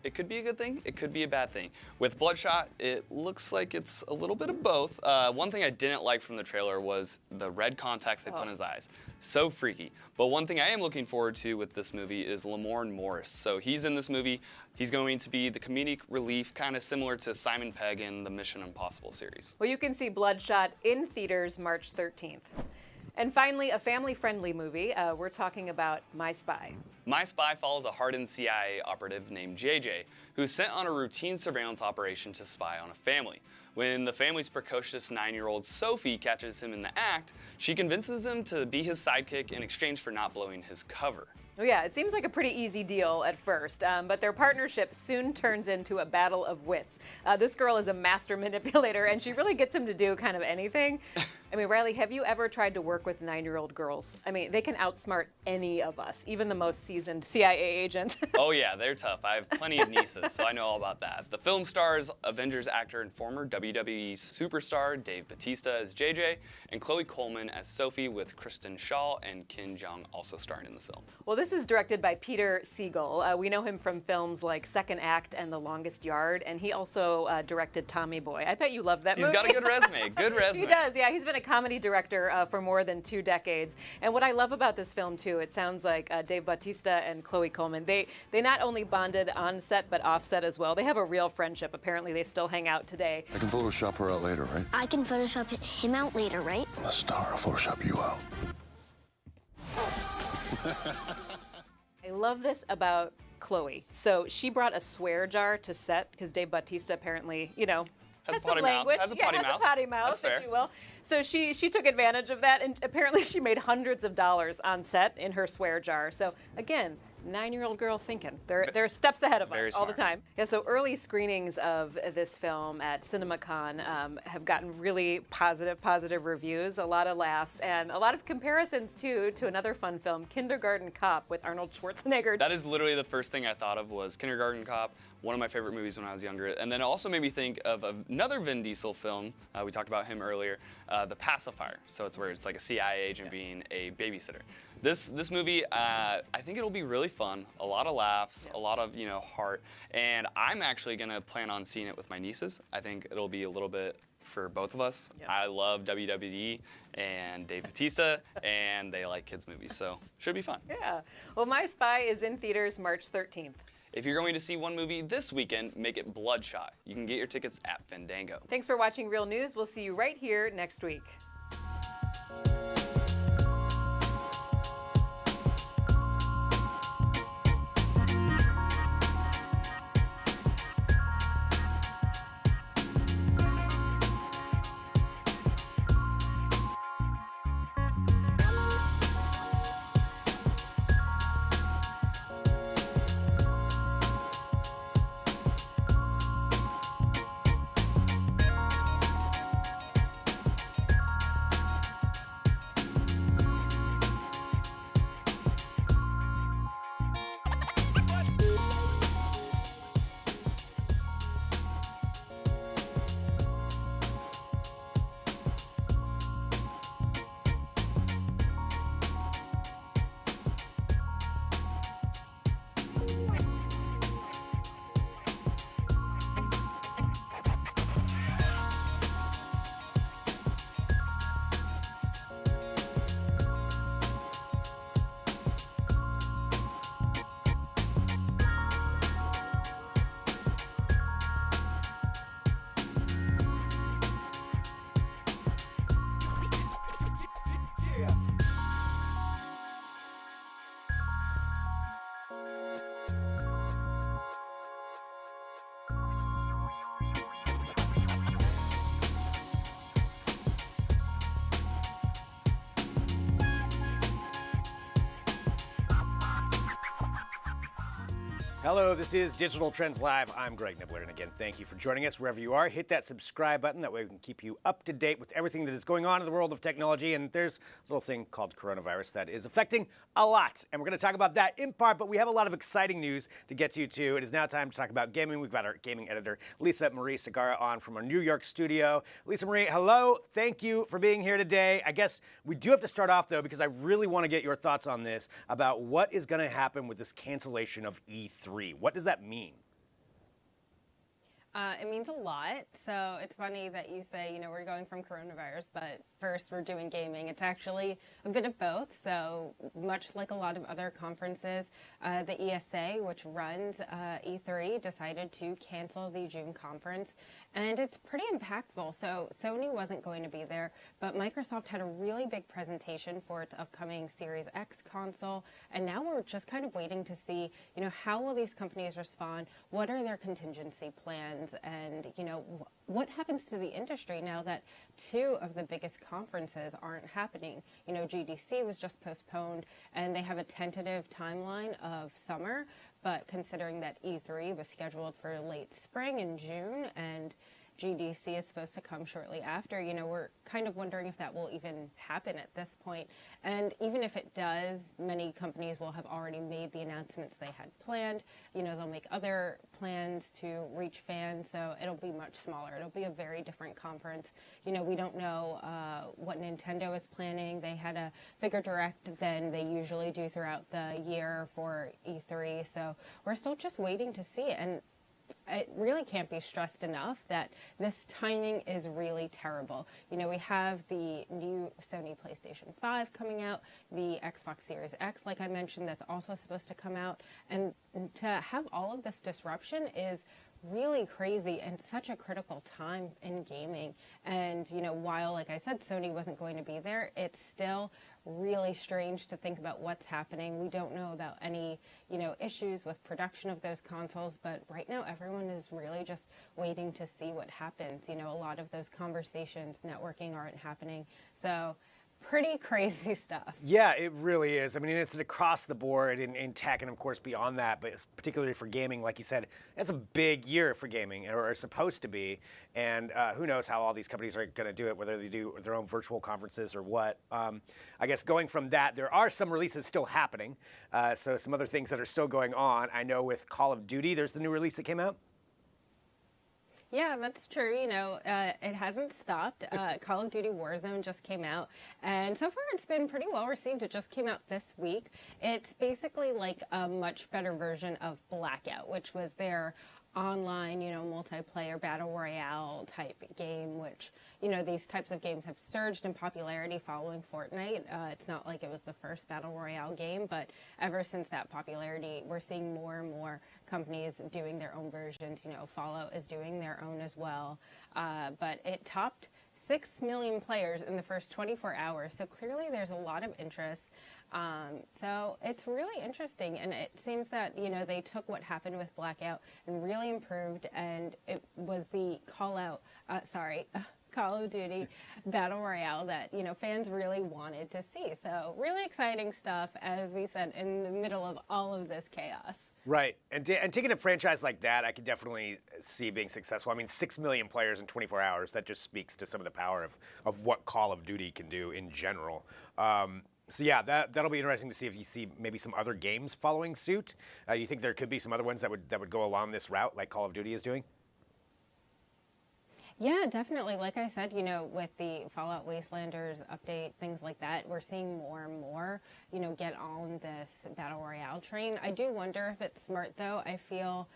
it could be a good thing, it could be a bad thing. With Bloodshot, it looks like it's a little bit of both. One thing I didn't like from the trailer was the red contacts they put in his eyes. So freaky. But one thing I am looking forward to with this movie is Lamorne Morris. So he's in this movie. He's going to be the comedic relief, kind of similar to Simon Pegg in the Mission Impossible series. Well, you can see Bloodshot in theaters March 13th. And finally, a family-friendly movie. We're talking about My Spy. My Spy follows a hardened CIA operative named JJ, who's sent on a routine surveillance operation to spy on a family. When the family's precocious 9-year-old Sophie catches him in the act, she convinces him to be his sidekick in exchange for not blowing his cover. Oh yeah, it seems like a pretty easy deal at first, but their partnership soon turns into a battle of wits. This girl is a master manipulator, and she really gets him to do kind of anything. I mean, Riley, have you ever tried to work with 9-year-old girls? I mean, they can outsmart any of us, even the most seasoned CIA agent. Oh yeah, they're tough. I have plenty of nieces, so I know all about that. The film stars Avengers actor and former WWE superstar Dave Bautista as JJ, and Chloe Coleman as Sophie, with Kristen Shaw and Ken Jeong also starring in the film. Well, this is directed by Peter Siegel. We know him from films like Second Act and The Longest Yard, and he also directed Tommy Boy. I bet you love that movie. He's got a good resume, good resume. He does, yeah. He's been a comedy director for more than 2 decades. And what I love about this film, too, it sounds like Dave Bautista and Chloe Coleman, they not only bonded on set, but off set as well. They have a real friendship. Apparently, they still hang out today. I can Photoshop her out later, right? I can Photoshop him out later, right? I'm a star. I'll Photoshop you out. I love this about Chloe. So she brought a swear jar to set because Dave Bautista apparently, Has a some potty mouth. language. Has a potty mouth. A potty mouth, That's fair. if you will. So she took advantage of that, and apparently she made hundreds of dollars on set in her swear jar. So again, 9-year-old girl thinking. They're steps ahead of Very us all the smart. time. Yeah, so early screenings of this film at CinemaCon have gotten really positive reviews, a lot of laughs, and a lot of comparisons, too, to another fun film, Kindergarten Cop with Arnold Schwarzenegger. That is literally the first thing I thought of was Kindergarten Cop, one of my favorite movies when I was younger. And then it also made me think of another Vin Diesel film, we talked about him earlier, The Pacifier. So it's where it's like a CIA agent being a babysitter. This movie, I think it'll be really fun, a lot of laughs, a lot of heart, and I'm actually gonna plan on seeing it with my nieces. I think it'll be a little bit for both of us. Yeah. I love WWE and Dave Bautista, and they like kids movies, so should be fun. Yeah. Well, My Spy is in theaters March 13th. If you're going to see one movie this weekend, make it Bloodshot. You can get your tickets at Fandango. Thanks for watching Real News. We'll see you right here next week. Hello, this is Digital Trends Live. I'm Greg Nibbler, and again, thank you for joining us wherever you are. Hit that subscribe button. That way we can keep you up to date with everything that is going on in the world of technology. And there's a little thing called coronavirus that is affecting a lot. And we're going to talk about that in part, but we have a lot of exciting news to get to, too. It is now time to talk about gaming. We've got our gaming editor, Lisa Marie Segarra, on from our New York studio. Lisa Marie, hello. Thank you for being here today. I guess we do have to start off, though, because I really want to get your thoughts on this, about what is going to happen with this cancellation of E3. What does that mean? It means a lot. So it's funny that you say, we're going from coronavirus, but first we're doing gaming. It's actually a bit of both. So much like a lot of other conferences, the ESA, which runs E3, decided to cancel the June conference. And it's pretty impactful. So Sony wasn't going to be there, but Microsoft had a really big presentation for its upcoming Series X console. And now we're just kind of waiting to see, how will these companies respond? What are their contingency plans? And, what happens to the industry now that two of the biggest conferences aren't happening? GDC was just postponed, and they have a tentative timeline of summer. But considering that E3 was scheduled for late spring in June, and GDC is supposed to come shortly after, we're kind of wondering if that will even happen at this point. And even if it does, many companies will have already made the announcements they had planned. They'll make other plans to reach fans, so it'll be much smaller. It'll be a very different conference. We don't know what Nintendo is planning. They had a bigger direct than they usually do throughout the year for E3, so we're still just waiting to see it. And it really can't be stressed enough that this timing is really terrible. We have the new Sony PlayStation 5 coming out, the Xbox Series X, like I mentioned, that's also supposed to come out. And to have all of this disruption is really crazy and such a critical time in gaming. And, while, like I said, Sony wasn't going to be there, it's still really strange to think about what's happening. We don't know about any, issues with production of those consoles, but right now everyone is really just waiting to see what happens. A lot of those conversations, networking aren't happening. So pretty crazy stuff. Yeah, it really is. I mean, it's across the board in tech and, of course, beyond that, but it's particularly for gaming, like you said, it's a big year for gaming, or it's supposed to be, and who knows how all these companies are going to do it, whether they do their own virtual conferences or what. I guess going from that, there are some releases still happening, so some other things that are still going on. I know with Call of Duty, there's the new release that came out. Yeah, that's true. It hasn't stopped. Call of Duty Warzone just came out, and so far it's been pretty well received. It just came out this week. It's basically like a much better version of Blackout, which was their online, multiplayer battle royale type game, which, these types of games have surged in popularity following Fortnite. It's not like it was the first battle royale game, but ever since that popularity, we're seeing more and more companies doing their own versions. Fallout is doing their own as well. But it topped 6 million players in the first 24 hours. So clearly there's a lot of interest. So it's really interesting, and it seems that, they took what happened with Blackout and really improved, and it was the Call of Duty Battle Royale that, fans really wanted to see. So really exciting stuff, as we said, in the middle of all of this chaos. Right, and taking a franchise like that, I could definitely see being successful. I mean, 6 million players in 24 hours, that just speaks to some of the power of what Call of Duty can do in general. So yeah, that'll be interesting to see if you see maybe some other games following suit. You think there could be some other ones that would go along this route, like Call of Duty is doing? Yeah, definitely. Like I said, with the Fallout Wastelanders update, things like that, we're seeing more and more, get on this Battle Royale train. I do wonder if it's smart, though. I feel,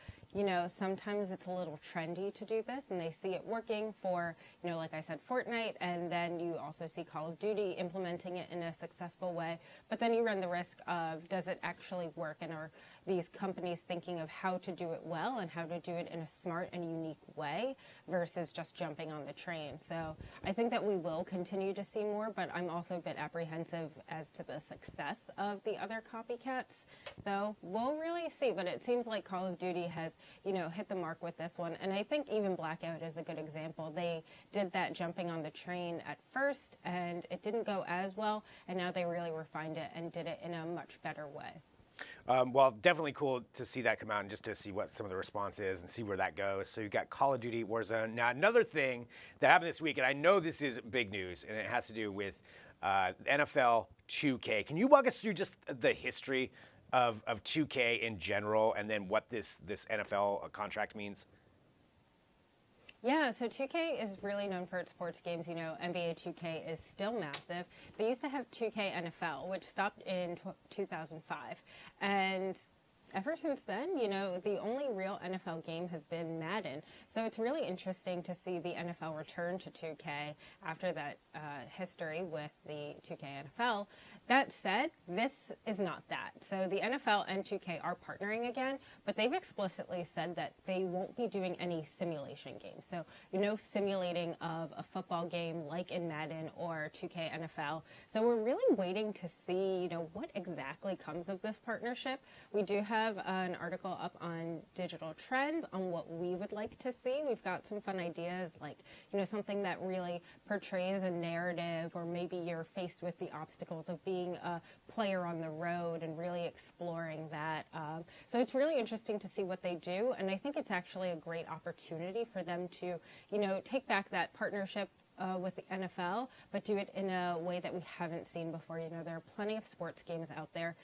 sometimes it's a little trendy to do this, and they see it working for, like I said, Fortnite, and then you also see Call of Duty implementing it in a successful way. But then you run the risk of, does it actually work, and are these companies thinking of how to do it well and how to do it in a smart and unique way versus just jumping on the train. So I think that we will continue to see more, but I'm also a bit apprehensive as to the success of the other copycats. So we'll really see, but it seems like Call of Duty has, hit the mark with this one. And I think even Blackout is a good example. They did that jumping on the train at first, and it didn't go as well, and now they really refined it and did it in a much better way. Well, definitely cool to see that come out and just to see what some of the response is and see where that goes. So you've got Call of Duty Warzone. Now, another thing that happened this week, and I know this is big news, and it has to do with NFL 2K. Can you walk us through just the history of 2K in general and then what this NFL contract means? Yeah, so 2K is really known for its sports games. You know, NBA 2K is still massive. They used to have 2K NFL, which stopped in 2005. And ever since then, you know, the only real NFL game has been Madden. So it's really interesting to see the NFL return to 2K after that history with the 2K NFL. That said, this is not that. So the NFL and 2K are partnering again, but they've explicitly said that they won't be doing any simulation games. So, you know, simulating of a football game like in Madden or 2K NFL. So we're really waiting to see, you know, what exactly comes of this partnership. We do have an article up on Digital Trends on what we would like to see. We've got some fun ideas like, you know, something that really portrays a narrative, or maybe you're faced with the obstacles of being a player on the road and really exploring that. So it's really interesting to see what they do, and I think it's actually a great opportunity for them to, you know, take back that partnership with the NFL, but do it in a way that we haven't seen before. You know, there are plenty of sports games out there.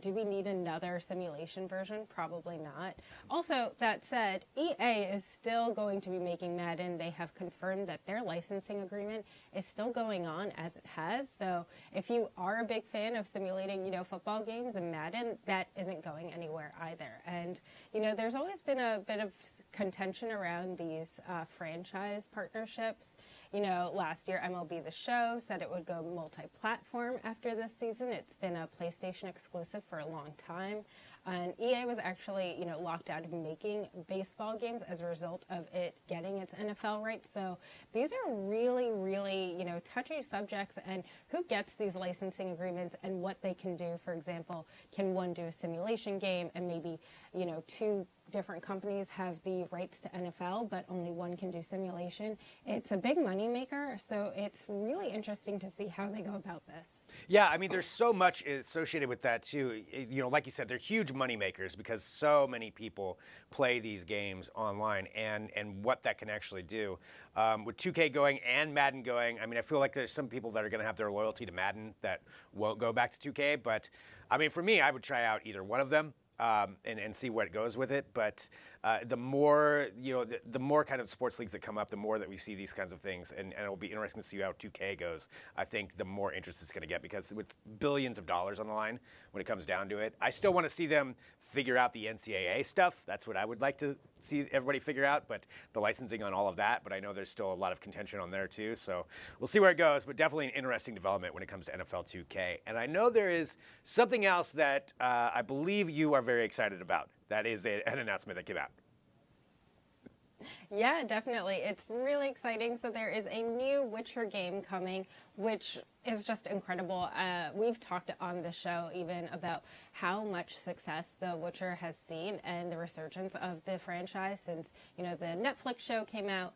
Do we need another simulation version? Probably not. Also, that said, EA is still going to be making Madden. They have confirmed that their licensing agreement is still going on as it has. So if you are a big fan of simulating, you know, football games and Madden, that isn't going anywhere either. And, you know, there's always been a bit of contention around these franchise partnerships. You know, last year MLB The Show said it would go multi-platform after this season. It's been a PlayStation exclusive for a long time. And EA was actually, you know, locked out of making baseball games as a result of it getting its NFL rights. So these are really, really, you know, touchy subjects, and who gets these licensing agreements and what they can do. For example, can one do a simulation game and maybe, you know, two different companies have the rights to NFL, but only one can do simulation? It's a big money maker, so it's really interesting to see how they go about this. Yeah, I mean, there's so much associated with that too. You know, like you said, they're huge money makers because so many people play these games online, and what that can actually do. With 2K going and Madden going, I mean, I feel like there's some people that are going to have their loyalty to Madden that won't go back to 2K. But I mean, for me, I would try out either one of them. And see what goes with it. But the more, you know, the more kind of sports leagues that come up, the more that we see these kinds of things. And it'll be interesting to see how 2K goes. I think the more interest it's going to get, because with billions of dollars on the line when it comes down to it, I still want to see them figure out the NCAA stuff. That's what I would like to see everybody figure out, but the licensing on all of that. But I know there's still a lot of contention on there too. So we'll see where it goes, but definitely an interesting development when it comes to NFL 2K. And I know there is something else that I believe you are very excited about. That is an announcement that came out. Yeah, definitely. It's really exciting. So there is a new Witcher game coming, which is just incredible. We've talked on the show even about how much success The Witcher has seen and the resurgence of the franchise since, you know, the Netflix show came out.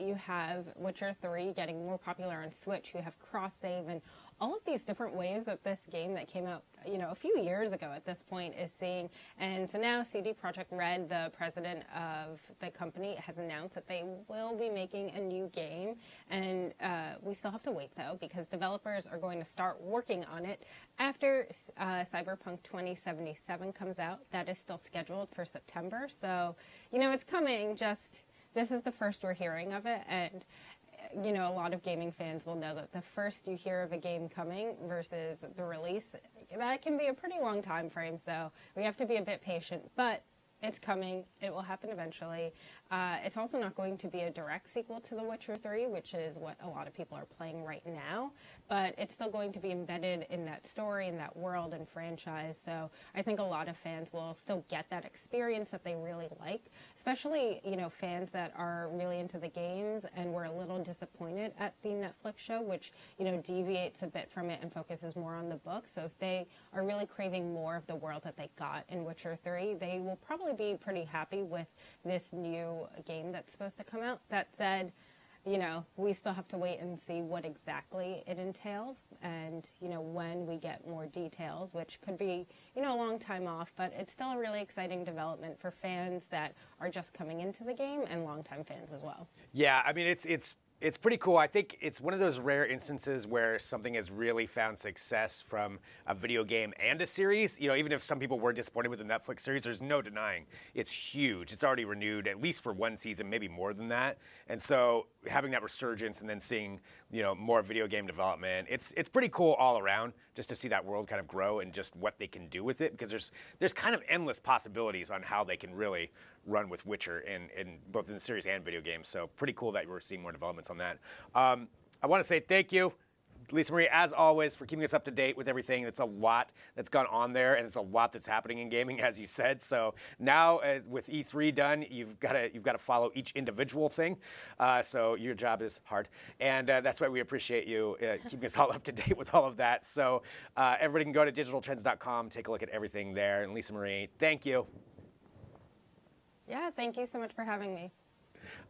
You have Witcher 3 getting more popular on Switch. You have cross-save and all of these different ways that this game that came out, you know, a few years ago at this point is seeing. And so now CD Projekt Red, the president of the company, has announced that they will be making a new game. And we still have to wait, though, because developers are going to start working on it after Cyberpunk 2077 comes out. That is still scheduled for September. So, you know, it's coming, just this is the first we're hearing of it. And you know, a lot of gaming fans will know that the first you hear of a game coming versus the release, that can be a pretty long time frame. So we have to be a bit patient, but it's coming. It will happen eventually. It's also not going to be a direct sequel to The Witcher 3, which is what a lot of people are playing right now, but it's still going to be embedded in that story, in that world and franchise. So I think a lot of fans will still get that experience that they really like, especially, you know, fans that are really into the games and were a little disappointed at the Netflix show, which, you know, deviates a bit from it and focuses more on the book. So if they are really craving more of the world that they got in Witcher 3, they will probably be pretty happy with this new game that's supposed to come out. That said, we still have to wait and see what exactly it entails and, when we get more details, which could be, a long time off, but it's still a really exciting development for fans that are just coming into the game and longtime fans as well. Yeah, I mean, it's pretty cool. I think it's one of those rare instances where something has really found success from a video game and a series. Even if some people were disappointed with the Netflix series, there's no denying it's huge. It's already renewed, at least for one season, maybe more than that. And so having that resurgence and then seeing, more video game development, it's pretty cool all around just to see that world kind of grow and just what they can do with it, because there's kind of endless possibilities on how they can really run with Witcher in both in the series and video games. So pretty cool that we're seeing more developments on that. I want to say thank you, Lisa Marie, as always, for keeping us up to date with everything. It's a lot that's gone on there, and it's a lot that's happening in gaming, as you said. So now, with E3 done, you've got to follow each individual thing. So your job is hard, and that's why we appreciate you keeping us all up to date with all of that. So everybody can go to digitaltrends.com, take a look at everything there. And Lisa Marie, thank you. Yeah, thank you so much for having me.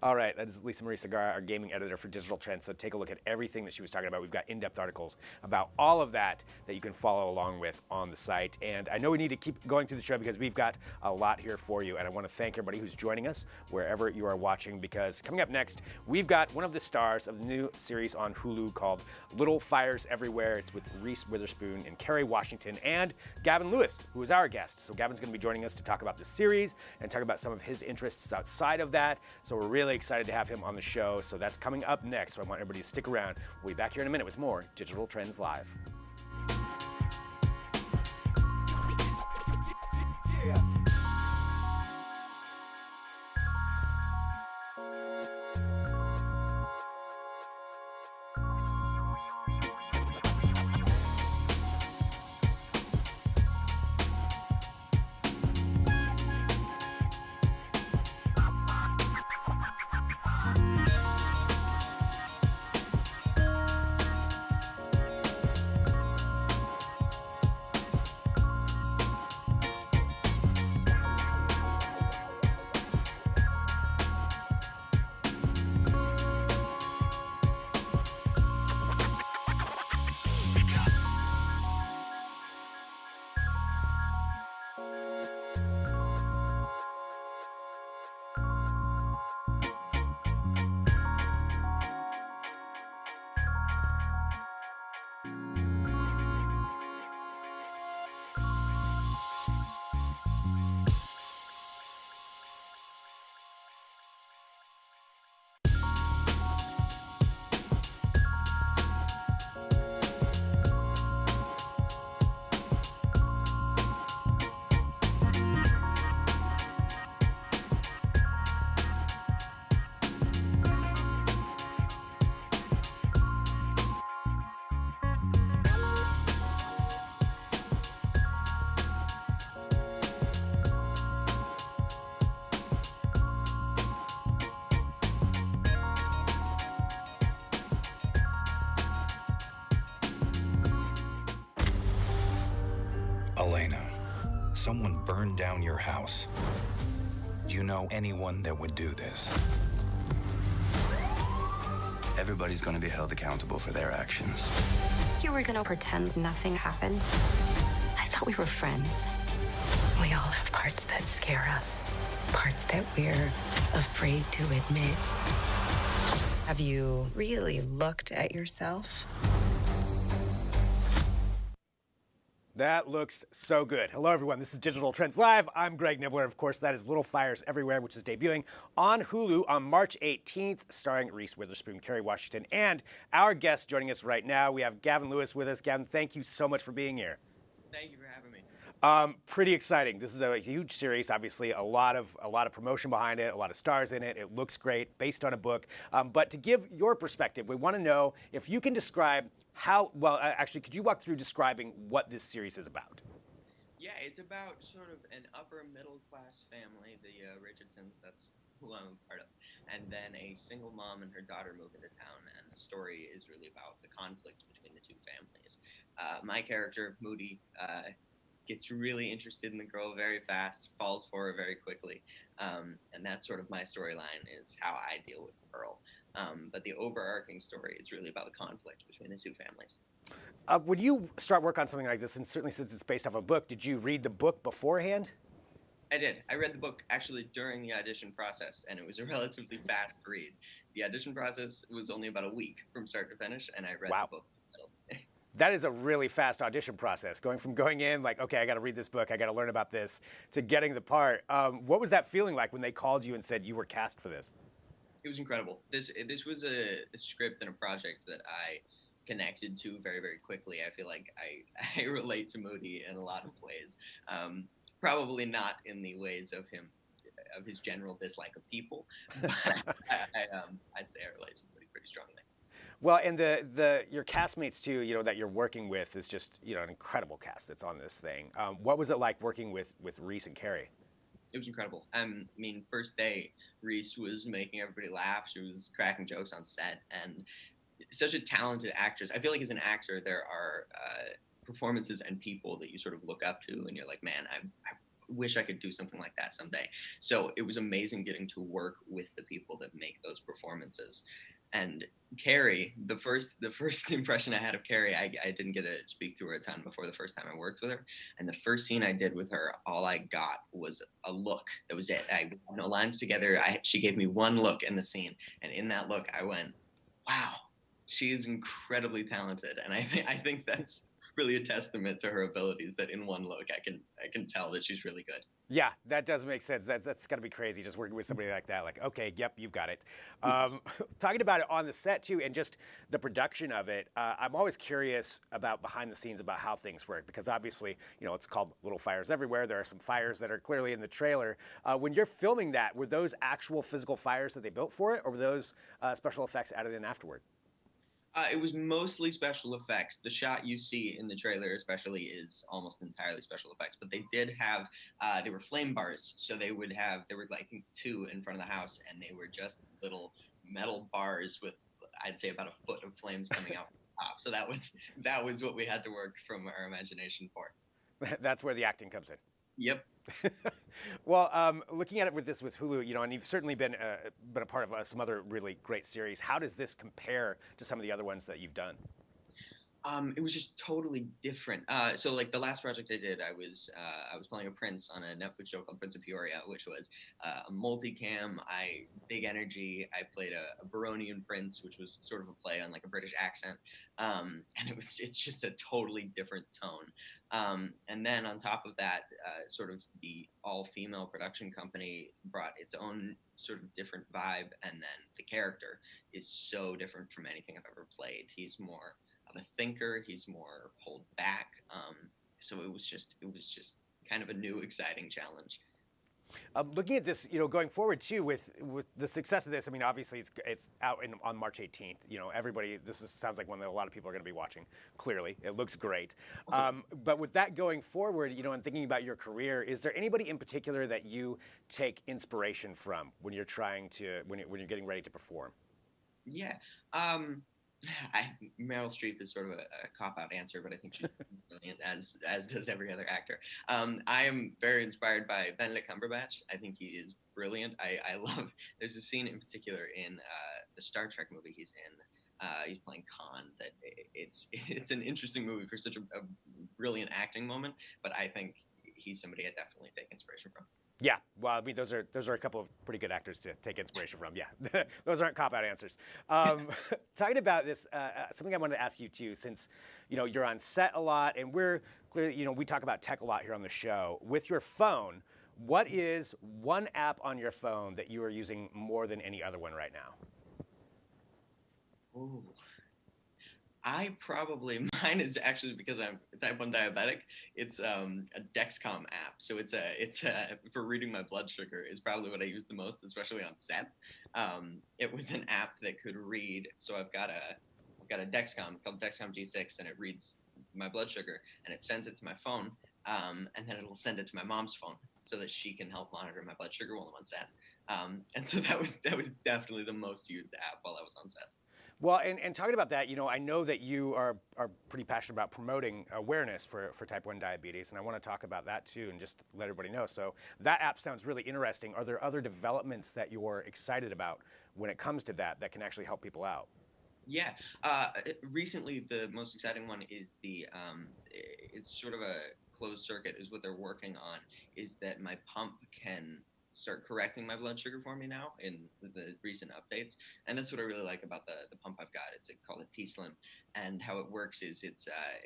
All right, that is Lisa Marie Segarra, our gaming editor for Digital Trends. So take a look at everything that she was talking about. We've got in-depth articles about all of that you can follow along with on the site. And I know we need to keep going through the show because we've got a lot here for you. And I want to thank everybody who's joining us wherever you are watching, because coming up next, we've got one of the stars of the new series on Hulu called Little Fires Everywhere. It's with Reese Witherspoon and Kerry Washington and Gavin Lewis, who is our guest. So Gavin's going to be joining us to talk about the series and talk about some of his interests outside of that. So we're really excited to have him on the show. So that's coming up next. So I want everybody to stick around. We'll be back here in a minute with more Digital Trends Live. Elena, someone burned down your house. Do you know anyone that would do this? Everybody's gonna be held accountable for their actions. You were gonna pretend nothing happened? I thought we were friends. We all have parts that scare us, parts that we're afraid to admit. Have you really looked at yourself? That looks so good. Hello, everyone. This is Digital Trends Live. I'm Greg Nibbler. Of course, that is Little Fires Everywhere, which is debuting on Hulu on March 18th, starring Reese Witherspoon, Kerry Washington, and our guest joining us right now. We have Gavin Lewis with us. Gavin, thank you so much for being here. Thank you for having me. Pretty exciting. This is a huge series. Obviously, a lot of promotion behind it, a lot of stars in it. It looks great, based on a book. But to give your perspective, we want to know if you can describe how. Well, actually, could you walk through describing what this series is about? Yeah, it's about sort of an upper middle class family, the Richardsons. That's who I'm a part of. And then a single mom and her daughter move into town, and the story is really about the conflict between the two families. My character, Moody, gets really interested in the girl very fast, falls for her very quickly, and that's sort of my storyline, is how I deal with Pearl. But the overarching story is really about the conflict between the two families. When you start work on something like this, and certainly since it's based off a book, did you read the book beforehand? I did. I read the book actually during the audition process, and it was a relatively fast read. The audition process was only about a week from start to finish, and I read the book. That is a really fast audition process, going from going in like, okay, I got to read this book, I got to learn about this, to getting the part. What was that feeling like when they called you and said you were cast for this? It was incredible. This was a script and a project that I connected to very, very quickly. I feel like I relate to Moody in a lot of ways. Probably not in the ways of his general dislike of people, but I'd say I relate to Moody pretty strongly. Well, and your castmates too, that you're working with is just, an incredible cast that's on this thing. What was it like working with Reese and Carrie? It was incredible. I mean, first day, Reese was making everybody laugh. She was cracking jokes on set, and such a talented actress. I feel like as an actor, there are performances and people that you sort of look up to, and you're like, man, I wish I could do something like that someday. So it was amazing getting to work with the people that make those performances. And Carrie, the first impression I had of Carrie, I didn't get to speak to her a ton before the first time I worked with her. And the first scene I did with her, all I got was a look. That was it. I had no lines together. She gave me one look in the scene. And in that look, I went, wow, she is incredibly talented. And I think that's really a testament to her abilities, that in one look I can tell that she's really good. Yeah, that does make sense. That's got to be crazy, just working with somebody like that. Like, okay, yep, you've got it. Talking about it on the set too, and just the production of it, I'm always curious about behind the scenes about how things work, because obviously, it's called Little Fires Everywhere. There are some fires that are clearly in the trailer. When you're filming that, were those actual physical fires that they built for it, or were those special effects added in afterward? It was mostly special effects. The shot you see in the trailer especially is almost entirely special effects, but they did have, they were flame bars. So there were like 2 in front of the house, and they were just little metal bars with, I'd say, about a foot of flames coming out from the top. So that was what we had to work from our imagination for. That's where the acting comes in. Yep. Well, looking at it with Hulu, and you've certainly been a part of some other really great series. How does this compare to some of the other ones that you've done? It was just totally different. So like the last project I did, I was playing a prince on a Netflix show called Prince of Peoria, which was a multicam, big energy. I played a Baronian prince, which was sort of a play on like a British accent. And it's just a totally different tone. And then on top of that, sort of the all-female production company brought its own sort of different vibe. And then the character is so different from anything I've ever played. He's more of a thinker, he's more pulled back. So it was just kind of a new, exciting challenge. Looking at this, going forward too, with the success of this, I mean, obviously it's out on March 18th. Sounds like one that a lot of people are going to be watching. Clearly, it looks great. But with that going forward, and thinking about your career, is there anybody in particular that you take inspiration from when you're when you're getting ready to perform? Yeah. Meryl Streep is sort of a cop-out answer, but I think she's brilliant, as does every other actor. I am very inspired by Benedict Cumberbatch. I think he is brilliant. I love. There's a scene in particular in the Star Trek movie he's in. He's playing Khan. That it's an interesting movie for such a brilliant acting moment. But I think he's somebody I definitely take inspiration from. Yeah, well, I mean, those are a couple of pretty good actors to take inspiration from. Yeah, those aren't cop-out answers. Talking about this, something I wanted to ask you too, since you're on set a lot, and we're clearly, we talk about tech a lot here on the show. With your phone, what is one app on your phone that you are using more than any other one right now? Ooh. Mine is actually, because I'm type 1 diabetic, it's a Dexcom app. So it's for reading my blood sugar is probably what I use the most, especially on set. It was an app that could read. So I've got a Dexcom called Dexcom G6, and it reads my blood sugar, and it sends it to my phone, and then it'll send it to my mom's phone so that she can help monitor my blood sugar while I'm on set. And so that was definitely the most used app while I was on set. Well, and talking about that, I know that you are pretty passionate about promoting awareness for type 1 diabetes, and I want to talk about that too and just let everybody know. So that app sounds really interesting. Are there other developments that you're excited about when it comes to that can actually help people out? Yeah. Recently, the most exciting one is it's sort of a closed circuit, is what they're working on, is that my pump can start correcting my blood sugar for me now in the recent updates. And that's what I really like about the pump I've got. It's called a T-Slim. And how it works is it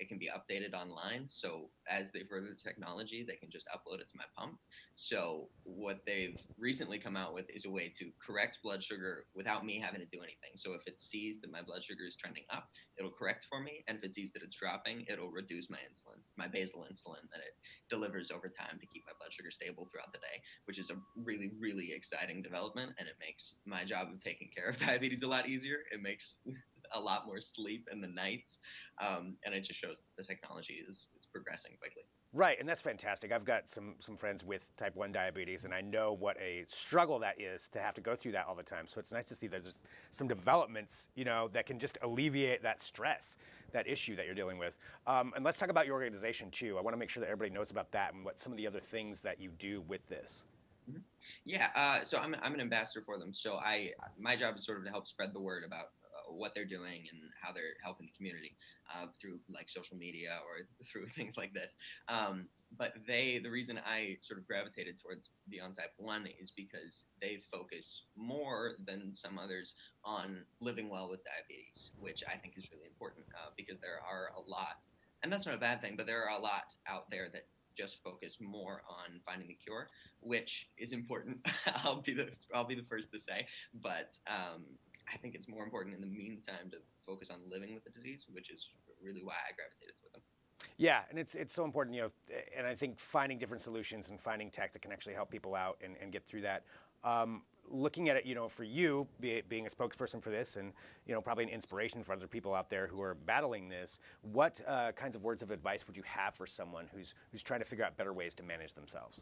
can be updated online. So as they further the technology, they can just upload it to my pump. So what they've recently come out with is a way to correct blood sugar without me having to do anything. So if it sees that my blood sugar is trending up, it'll correct for me. And if it sees that it's dropping, it'll reduce my insulin, my basal insulin that it delivers over time to keep my blood sugar stable throughout the day, which is a really, really exciting development. And it makes my job of taking care of diabetes a lot easier. It makes a lot more sleep in the nights. And it just shows that the technology is progressing quickly. Right, and that's fantastic. I've got some friends with type 1 diabetes, and I know what a struggle that is to have to go through that all the time. So it's nice to see there's some developments, that can just alleviate that stress, that issue that you're dealing with. And let's talk about your organization too. I want to make sure that everybody knows about that and what some of the other things that you do with this. Mm-hmm. Yeah, so I'm an ambassador for them. So my job is sort of to help spread the word about what they're doing and how they're helping the community through like social media or through things like this. But the reason I sort of gravitated towards Beyond Type 1 is because they focus more than some others on living well with diabetes, which I think is really important because there are a lot, and that's not a bad thing, but there are a lot out there that just focus more on finding the cure, which is important. I'll be the first to say, but I think it's more important in the meantime to focus on living with the disease, which is really why I gravitated toward them. Yeah, and it's so important, and I think finding different solutions and finding tech that can actually help people out and get through that. Looking at it, for you, being a spokesperson for this and, probably an inspiration for other people out there who are battling this, what kinds of words of advice would you have for someone who's trying to figure out better ways to manage themselves?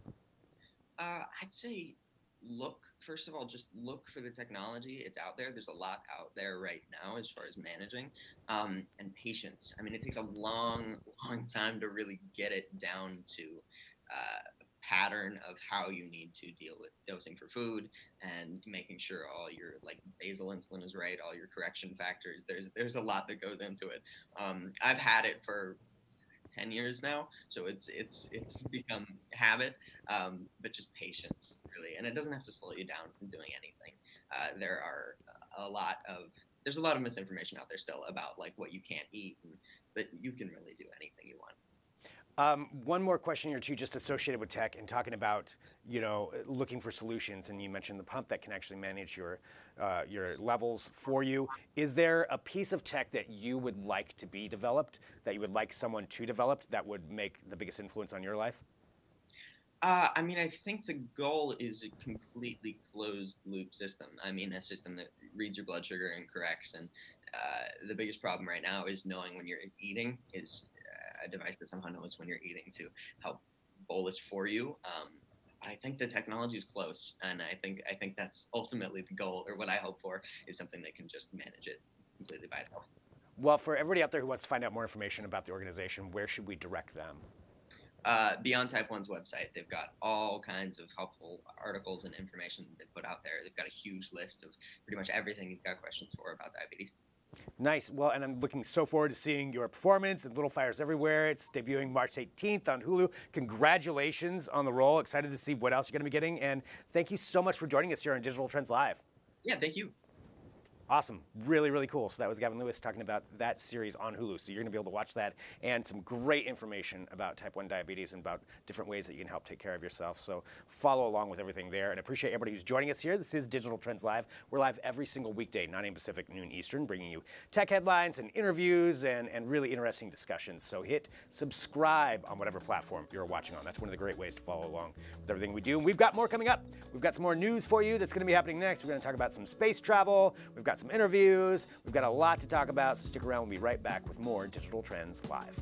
I'd say first of all, just look for the technology. It's out there. There's a lot out there right now as far as managing, and patience. I mean, it takes a long, long time to really get it down to pattern of how you need to deal with dosing for food and making sure all your basal insulin is right, all your correction factors. There's a lot that goes into it. I've had it for 10 years now, so it's become habit, but just patience really, and it doesn't have to slow you down from doing anything. There's a lot of misinformation out there still about what you can't eat, but you can really do anything you want. One more question or two just associated with tech and talking about, looking for solutions. And you mentioned the pump that can actually manage your levels for you. Is there a piece of tech that you would like to be developed, that you would like someone to develop, that would make the biggest influence on your life? I mean, I think the goal is a completely closed loop system. I mean, a system that reads your blood sugar and corrects. And the biggest problem right now is knowing when you're eating is a device that somehow knows when you're eating to help bolus for you. I think the technology is close, and I think that's ultimately the goal, or what I hope for, is something that can just manage it completely by itself. Well, for everybody out there who wants to find out more information about the organization, where should we direct them? Beyond Type 1's website, they've got all kinds of helpful articles and information that they put out there. They've got a huge list of pretty much everything you've got questions for about diabetes. Nice. Well, and I'm looking so forward to seeing your performance in Little Fires Everywhere. It's debuting March 18th on Hulu. Congratulations on the role. Excited to see what else you're going to be getting. And thank you so much for joining us here on Digital Trends Live. Yeah, thank you. Awesome. Really, really cool. So that was Gavin Lewis talking about that series on Hulu. So you're going to be able to watch that and some great information about type 1 diabetes and about different ways that you can help take care of yourself. So follow along with everything there, and appreciate everybody who's joining us here. This is Digital Trends Live. We're live every single weekday, 9 a.m. Pacific, noon Eastern, bringing you tech headlines and interviews and really interesting discussions. So hit subscribe on whatever platform you're watching on. That's one of the great ways to follow along with everything we do. And we've got more coming up. We've got some more news for you that's going to be happening next. We're going to talk about some space travel. We've got some interviews. We've got a lot to talk about, so stick around. We'll be right back with more Digital Trends Live.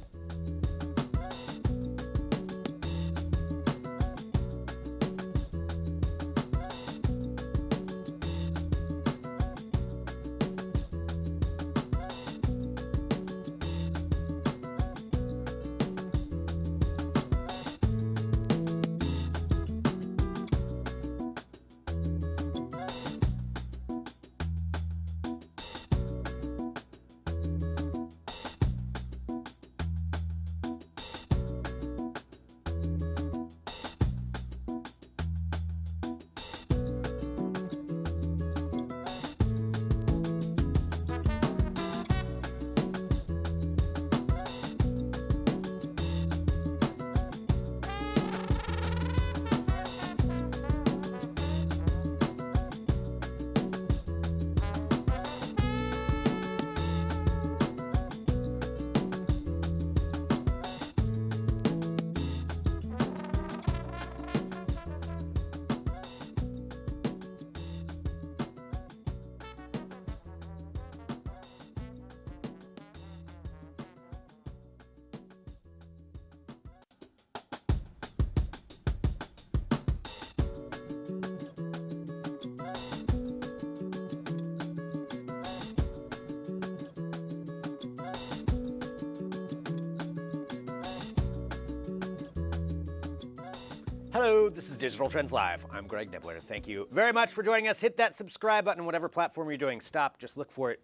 Hello, this is Digital Trends Live. I'm Greg Nibbler. Thank you very much for joining us. Hit that subscribe button, whatever platform you're doing. Stop, just look for it,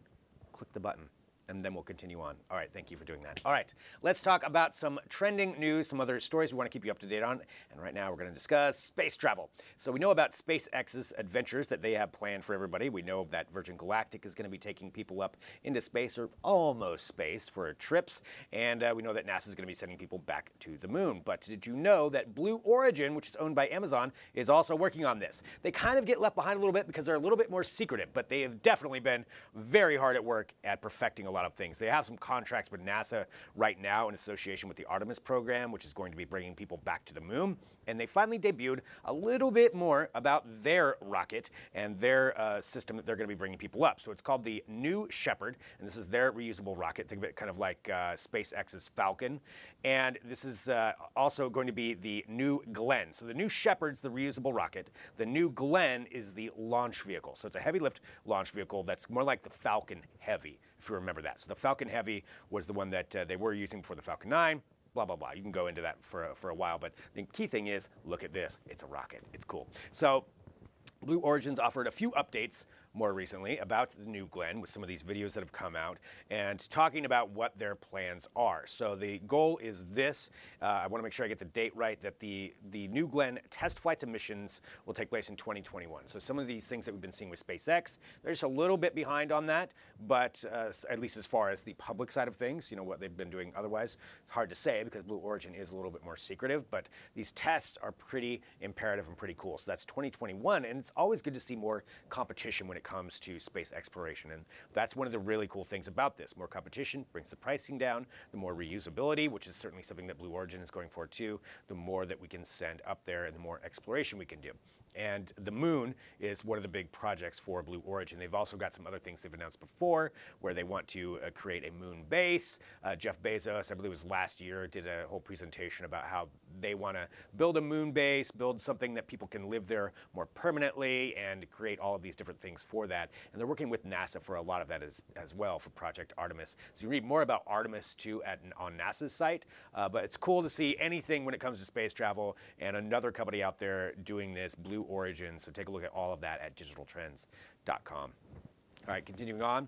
click the button, and then we'll continue on. All right, thank you for doing that. All right, let's talk about some trending news, some other stories we want to keep you up to date on. And right now we're going to discuss space travel. So we know about SpaceX's adventures that they have planned for everybody. We know that Virgin Galactic is going to be taking people up into space, or almost space, for trips. And we know that NASA is going to be sending people back to the moon. But did you know that Blue Origin, which is owned by Amazon, is also working on this? They kind of get left behind a little bit because they're a little bit more secretive, but they have definitely been very hard at work at perfecting a lot of things. They have some contracts with NASA right now in association with the Artemis program, which is going to be bringing people back to the moon. And they finally debuted a little bit more about their rocket and their system that they're going to be bringing people up. So it's called the New Shepard, and this is their reusable rocket. Think of it kind of like SpaceX's Falcon. And this is also going to be the New Glenn. So the New Shepard's the reusable rocket. The New Glenn is the launch vehicle. So it's a heavy lift launch vehicle that's more like the Falcon Heavy, if you remember that. So the Falcon Heavy was the one that they were using for the Falcon 9. Blah, blah, blah. You can go into that for a while, but the key thing is, look at this. It's a rocket. It's cool. So Blue Origin's offered a few updates more recently about the New Glenn with some of these videos that have come out and talking about what their plans are. So the goal is this. I want to make sure I get the date right, that the New Glenn test flights and missions will take place in 2021. So some of these things that we've been seeing with SpaceX, they're just a little bit behind on that, but at least as far as the public side of things, you know, what they've been doing otherwise, it's hard to say because Blue Origin is a little bit more secretive, but these tests are pretty imperative and pretty cool. So that's 2021, and it's always good to see more competition when it comes to space exploration, and that's one of the really cool things about this. More competition brings the pricing down, the more reusability, which is certainly something that Blue Origin is going for too, the more that we can send up there and the more exploration we can do. And the moon is one of the big projects for Blue Origin. They've also got some other things they've announced before where they want to create a moon base. Jeff Bezos, I believe it was last year, did a whole presentation about how they want to build a moon base, build something that people can live there more permanently, and create all of these different things for that. And they're working with NASA for a lot of that as well for Project Artemis. So you read more about Artemis too on NASA's site, but it's cool to see anything when it comes to space travel and another company out there doing this, Blue Origin. So take a look at all of that at digitaltrends.com. All right, continuing on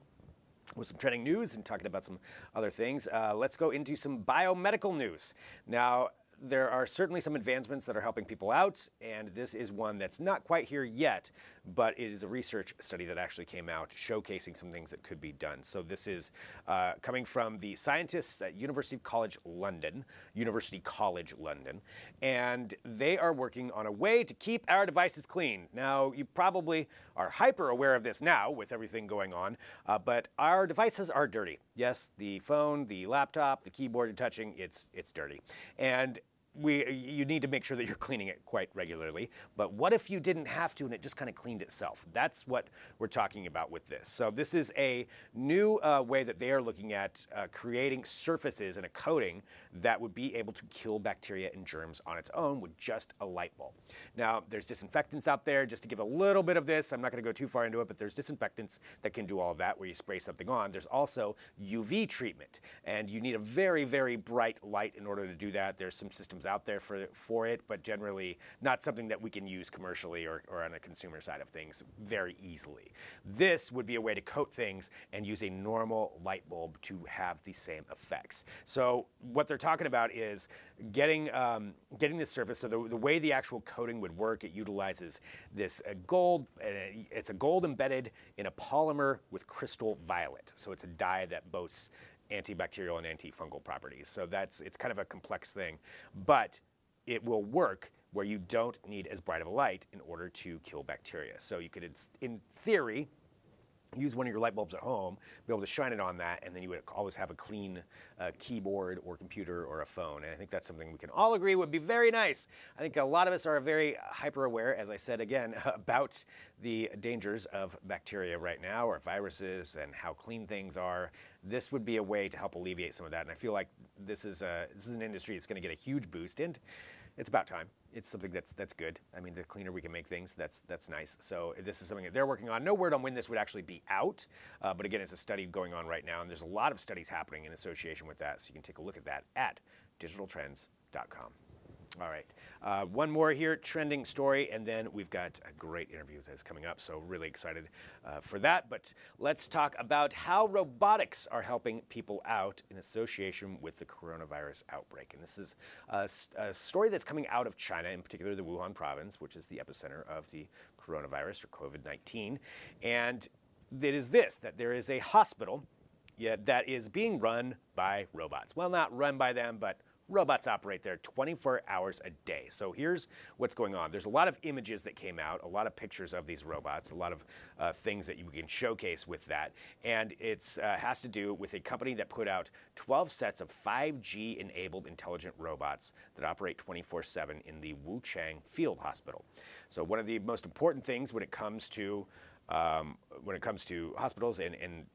with some trending news and talking about some other things, let's go into some biomedical news. Now, there are certainly some advancements that are helping people out, and this is one that's not quite here yet, but it is a research study that actually came out showcasing some things that could be done. So this is coming from the scientists at University College London, and they are working on a way to keep our devices clean. Now, you probably are hyper aware of this now with everything going on, but our devices are dirty. Yes, the phone, the laptop, the keyboard you're touching, it's dirty. And you need to make sure that you're cleaning it quite regularly. But what if you didn't have to and it just kind of cleaned itself? That's what we're talking about with this. So this is a new way that they are looking at creating surfaces and a coating that would be able to kill bacteria and germs on its own with just a light bulb. Now, there's disinfectants out there. Just to give a little bit of this, I'm not going to go too far into it, but there's disinfectants that can do all of that where you spray something on. There's also UV treatment, and you need a very, very bright light in order to do that. There's some systems out there for it, but generally not something that we can use commercially or on a consumer side of things very easily. This would be a way to coat things and use a normal light bulb to have the same effects. So what they're talking about is getting this surface. So the way the actual coating would work, it utilizes this gold. It's a gold embedded in a polymer with crystal violet. So it's a dye that boasts antibacterial and antifungal properties. So it's kind of a complex thing, but it will work where you don't need as bright of a light in order to kill bacteria. So you could, in theory, use one of your light bulbs at home, be able to shine it on that, and then you would always have a clean keyboard or computer or a phone. And I think that's something we can all agree would be very nice. I think a lot of us are very hyper aware, as I said again, about the dangers of bacteria right now, or viruses, and how clean things are. This would be a way to help alleviate some of that. And I feel like this is an industry that's going to get a huge boost, and it's about time. It's something that's good. I mean, the cleaner we can make things, that's nice. So this is something that they're working on. No word on when this would actually be out, but again, it's a study going on right now, and there's a lot of studies happening in association with that, so you can take a look at that at digitaltrends.com. All right. One more here, trending story, and then we've got a great interview that's coming up, so really excited for that. But let's talk about how robotics are helping people out in association with the coronavirus outbreak. And this is a story that's coming out of China, in particular the Wuhan province, which is the epicenter of the coronavirus, or COVID-19. And it is this, that there is a hospital that is being run by robots. Well, not run by them, but robots operate there 24 hours a day. So here's what's going on. There's a lot of images that came out, a lot of pictures of these robots, a lot of things that you can showcase with that. And it has to do with a company that put out 12 sets of 5G-enabled intelligent robots that operate 24/7 in the Wuchang Field Hospital. So one of the most important things when it comes to hospitals and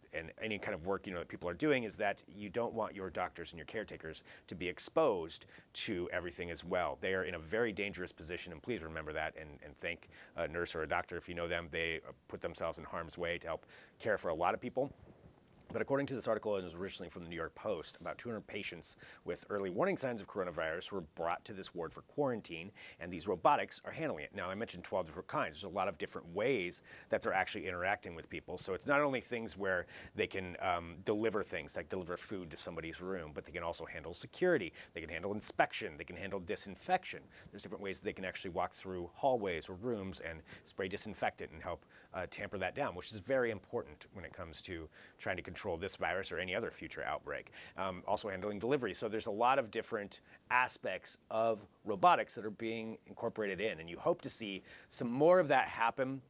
any kind of work that people are doing is that you don't want your doctors and your caretakers to be exposed to everything as well. They are in a very dangerous position, and please remember that and thank a nurse or a doctor if you know them. They put themselves in harm's way to help care for a lot of people. But according to this article, it was originally from the New York Post, about 200 patients with early warning signs of coronavirus were brought to this ward for quarantine, and these robotics are handling it. Now, I mentioned 12 different kinds. There's a lot of different ways that they're actually interacting with people. So it's not only things where they can deliver things, like deliver food to somebody's room, but they can also handle security. They can handle inspection. They can handle disinfection. There's different ways they can actually walk through hallways or rooms and spray disinfectant and help tamper that down, which is very important when it comes to trying to control this virus or any other future outbreak. Also handling delivery. So there's a lot of different aspects of robotics that are being incorporated in, and you hope to see some more of that happen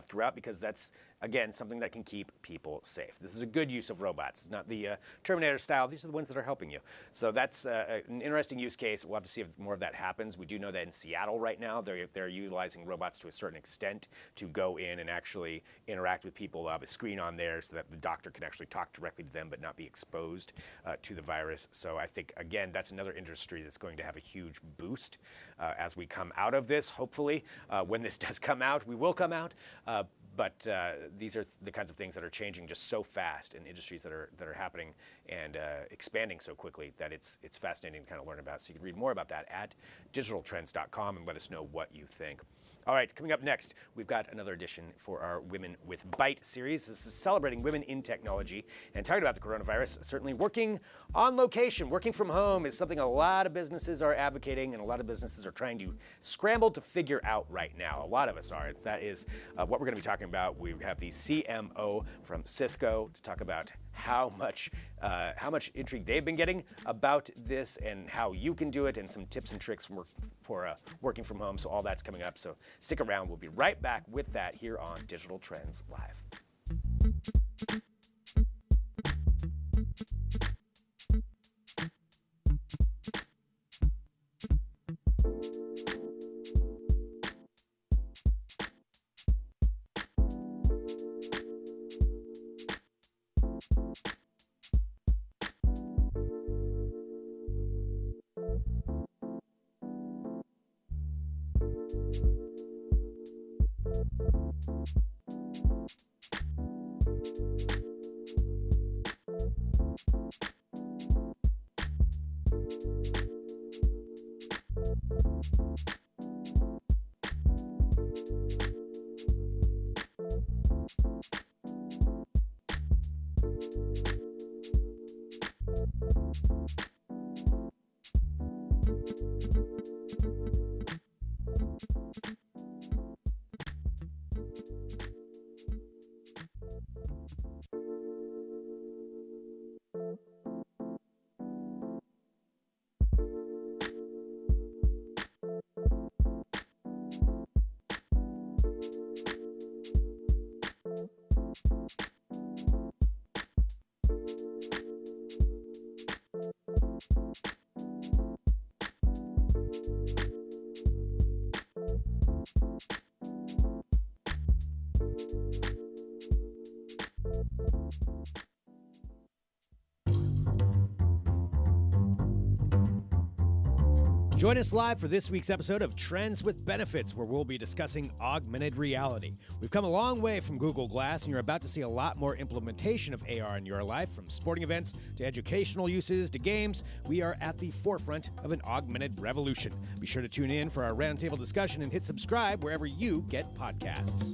throughout, because that's, again, something that can keep people safe. This is a good use of robots. It's not the Terminator style. These are the ones that are helping you. So that's an interesting use case. We'll have to see if more of that happens. We do know that in Seattle right now, they're utilizing robots to a certain extent to go in and actually interact with people. They'll have a screen on there so that the doctor can actually talk directly to them but not be exposed to the virus. So I think, again, that's another industry that's going to have a huge boost as we come out of this, hopefully. When this does come out, we will come out. But these are the kinds of things that are changing just so fast in industries that are happening and expanding so quickly that it's fascinating to kind of learn about. So you can read more about that at digitaltrends.com and let us know what you think. All right, coming up next, we've got another edition for our Women with Byte series. This is celebrating women in technology and talking about the coronavirus. Certainly working on location, working from home is something a lot of businesses are advocating and a lot of businesses are trying to scramble to figure out right now. A lot of us are. That is what we're going to be talking about. We have the CMO from Cisco to talk about how much intrigue they've been getting about this and how you can do it, and some tips and tricks for working from home. So all that's coming up. So stick around. We'll be right back with that here on Digital Trends Live. Join us live for this week's episode of Trends with Benefits, where we'll be discussing augmented reality. We've come a long way from Google Glass, and you're about to see a lot more implementation of AR in your life, from sporting events to educational uses to games. We are at the forefront of an augmented revolution. Be sure to tune in for our roundtable discussion and hit subscribe wherever you get podcasts.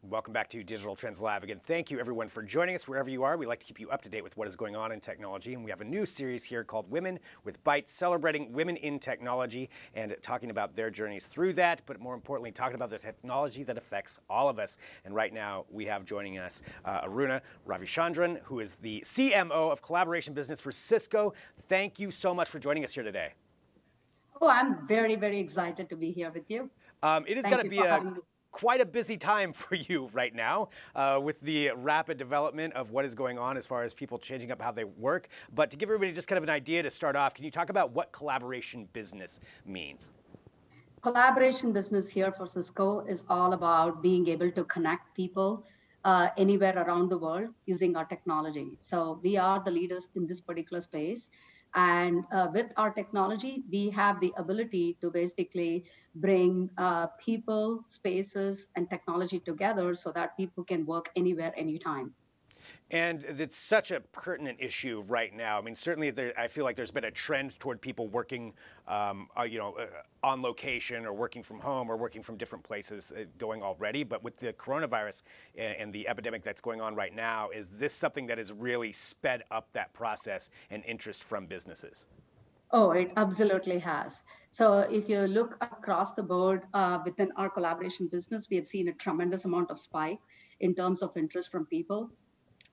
Welcome back to Digital Trends Live. Again, thank you everyone for joining us wherever you are. We like to keep you up to date with what is going on in technology, and we have a new series here called Women with Bytes, celebrating women in technology and talking about their journeys through that, but more importantly, talking about the technology that affects all of us. And right now, we have joining us Aruna Ravichandran, who is the CMO of Collaboration Business for Cisco. Thank you so much for joining us here today. Oh, I'm very, very excited to be here with you. It is going to be quite a busy time for you right now with the rapid development of what is going on as far as people changing up how they work. But to give everybody just kind of an idea to start off, can you talk about what collaboration business means? Collaboration business here for Cisco is all about being able to connect people anywhere around the world using our technology. So we are the leaders in this particular space. And with our technology, we have the ability to basically bring people, spaces, and technology together so that people can work anywhere, anytime. And it's such a pertinent issue right now. I mean, certainly I feel like there's been a trend toward people working, on location or working from home or working from different places going already. But with the coronavirus and the epidemic that's going on right now, is this something that has really sped up that process and interest from businesses? Oh, it absolutely has. So if you look across the board within our collaboration business, we have seen a tremendous amount of spike in terms of interest from people.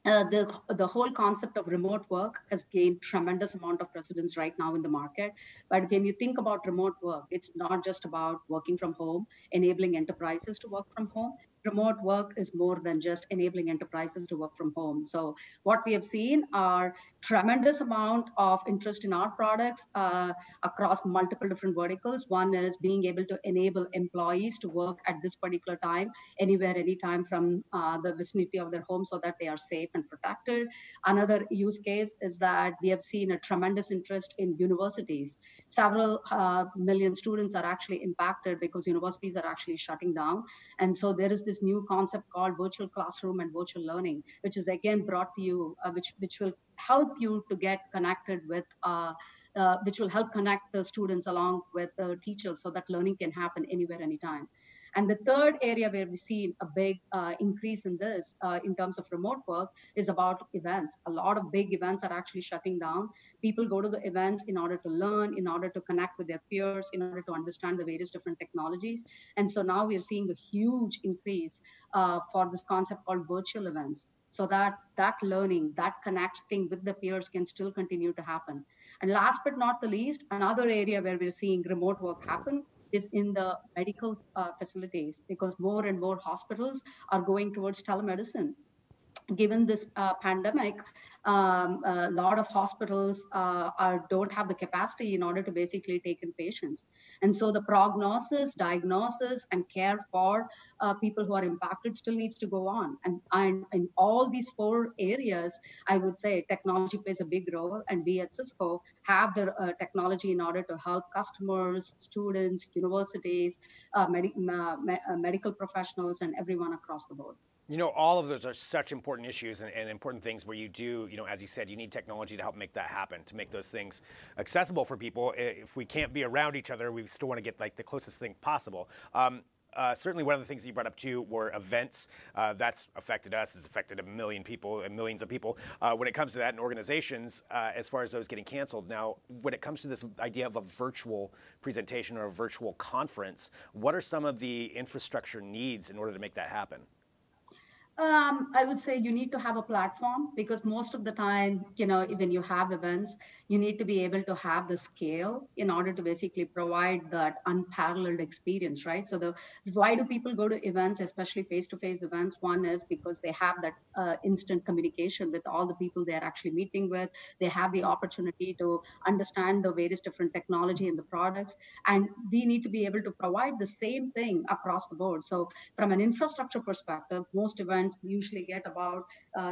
The whole concept of remote work has gained tremendous amount of precedence right now in the market. But when you think about remote work, it's not just about working from home, enabling enterprises to work from home. Remote work is more than just enabling enterprises to work from home. So what we have seen are tremendous amount of interest in our products across multiple different verticals. One is being able to enable employees to work at this particular time, anywhere, anytime from the vicinity of their home so that they are safe and protected. Another use case is that we have seen a tremendous interest in universities. Several million students are actually impacted because universities are actually shutting down. And so there is this new concept called virtual classroom and virtual learning, which is again brought to you, which will help you to get connected with, which will help connect the students along with the teachers so that learning can happen anywhere, anytime. And the third area where we've seen a big increase in this in terms of remote work is about events. A lot of big events are actually shutting down. People go to the events in order to learn, in order to connect with their peers, in order to understand the various different technologies. And so now we're seeing a huge increase for this concept called virtual events. So that learning, that connecting with the peers can still continue to happen. And last but not the least, another area where we're seeing remote work happen is in the medical facilities, because more and more hospitals are going towards telemedicine. Given this pandemic, a lot of hospitals don't have the capacity in order to basically take in patients. And so the prognosis, diagnosis, and care for people who are impacted still needs to go on. And in all these four areas, I would say technology plays a big role. And we at Cisco have the technology in order to help customers, students, universities, medical professionals, and everyone across the board. You know, all of those are such important issues and important things where you do, as you said, you need technology to help make that happen, to make those things accessible for people. If we can't be around each other, we still want to get like the closest thing possible. Certainly one of the things that you brought up too were events. That's affected us. It's affected a million people and millions of people when it comes to that in organizations as far as those getting canceled. Now, when it comes to this idea of a virtual presentation or a virtual conference, what are some of the infrastructure needs in order to make that happen? I would say you need to have a platform, because most of the time, when you have events, you need to be able to have the scale in order to basically provide that unparalleled experience, right? So why do people go to events, especially face-to-face events? One is because they have that instant communication with all the people they're actually meeting with. They have the opportunity to understand the various different technology and the products. And we need to be able to provide the same thing across the board. So from an infrastructure perspective, most events events usually get about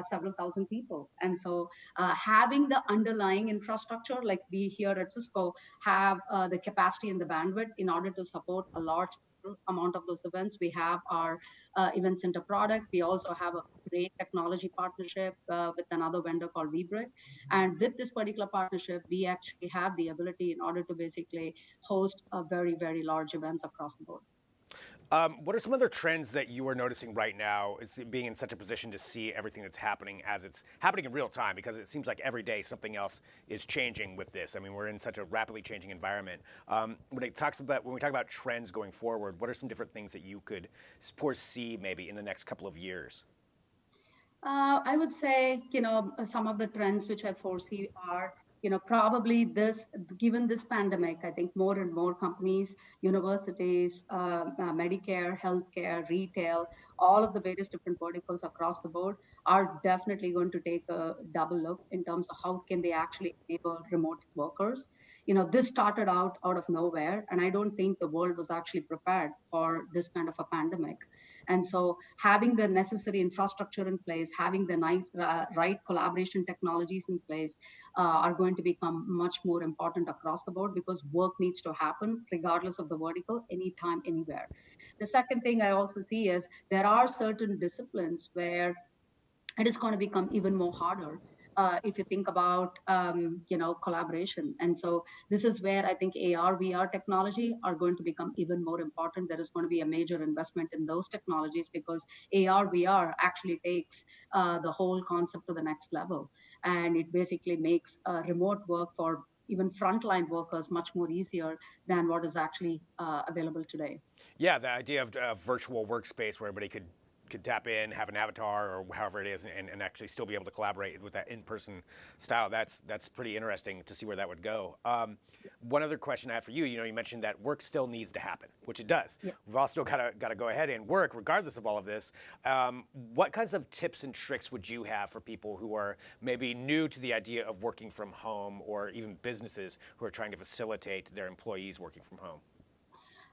several thousand people. And so having the underlying infrastructure, like we here at Cisco have the capacity and the bandwidth in order to support a large amount of those events. We have our event center product. We also have a great technology partnership with another vendor called Vbrick. And with this particular partnership, we actually have the ability in order to basically host a very, very large events across the board. What are some other trends that you are noticing right now, is being in such a position to see everything that's happening as it's happening in real time? Because it seems like every day something else is changing with this. I mean, we're in such a rapidly changing environment. When we talk about trends going forward, what are some different things that you could foresee maybe in the next couple of years? I would say, some of the trends which I foresee are, probably given this pandemic, I think more and more companies, universities, Medicare, healthcare, retail, all of the various different verticals across the board are definitely going to take a double look in terms of how can they actually enable remote workers. This started out of nowhere, and I don't think the world was actually prepared for this kind of a pandemic. And so having the necessary infrastructure in place, having the right collaboration technologies in place are going to become much more important across the board, because work needs to happen regardless of the vertical, anytime, anywhere. The second thing I also see is there are certain disciplines where it is going to become even more harder. If you think about collaboration. And so this is where I think AR, VR technology are going to become even more important. There is going to be a major investment in those technologies, because AR, VR actually takes the whole concept to the next level. And it basically makes remote work for even frontline workers much more easier than what is actually available today. Yeah, the idea of virtual workspace where everybody could tap in, have an avatar or however it is, and actually still be able to collaborate with that in-person style. That's pretty interesting to see where that would go. One other question I have for you, you mentioned that work still needs to happen, which it does. Yeah. We've all still got to go ahead and work regardless of all of this. What kinds of tips and tricks would you have for people who are maybe new to the idea of working from home, or even businesses who are trying to facilitate their employees working from home?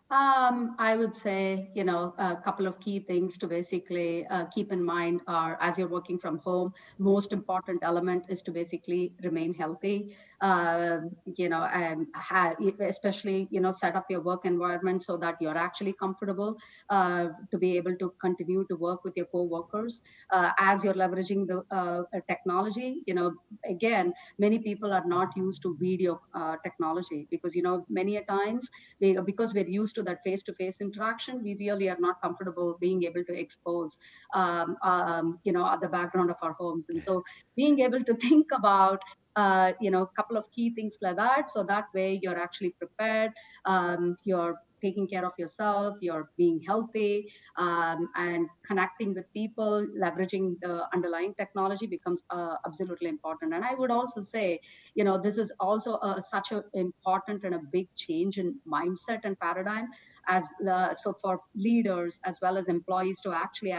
I would say, a couple of key things to basically keep in mind are, as you're working from home, most important element is to basically remain healthy, and especially, set up your work environment so that you're actually comfortable to be able to continue to work with your coworkers. As you're leveraging the technology, again, many people are not used to video technology, because, many a times, because we're used to that face-to-face interaction, we really are not comfortable being able to expose, the background of our homes. And so being able to think about, a couple of key things like that, so that way you're actually prepared, you're taking care of yourself, you're being healthy, and connecting with people, leveraging the underlying technology becomes absolutely important. And I would also say, this is also such an important and a big change in mindset and paradigm, so for leaders as well as employees to actually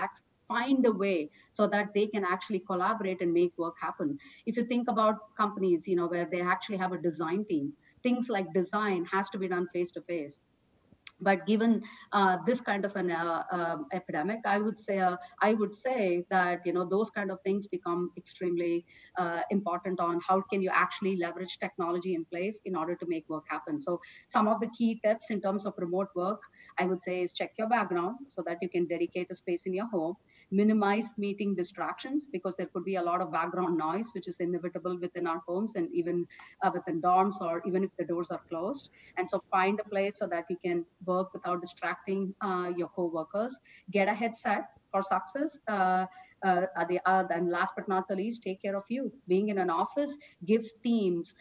find a way so that they can actually collaborate and make work happen. If you think about companies, where they actually have a design team, things like design has to be done face to face. But given this kind of an epidemic, I would say that those kind of things become extremely important on how can you actually leverage technology in place in order to make work happen. So some of the key tips in terms of remote work, I would say, is check your background so that you can dedicate a space in your home. Minimize meeting distractions, because there could be a lot of background noise, which is inevitable within our homes and even within dorms, or even if the doors are closed. And so find a place so that you can work without distracting your co-workers. Get a headset for success. And last but not the least, take care of you. Being in an office gives teams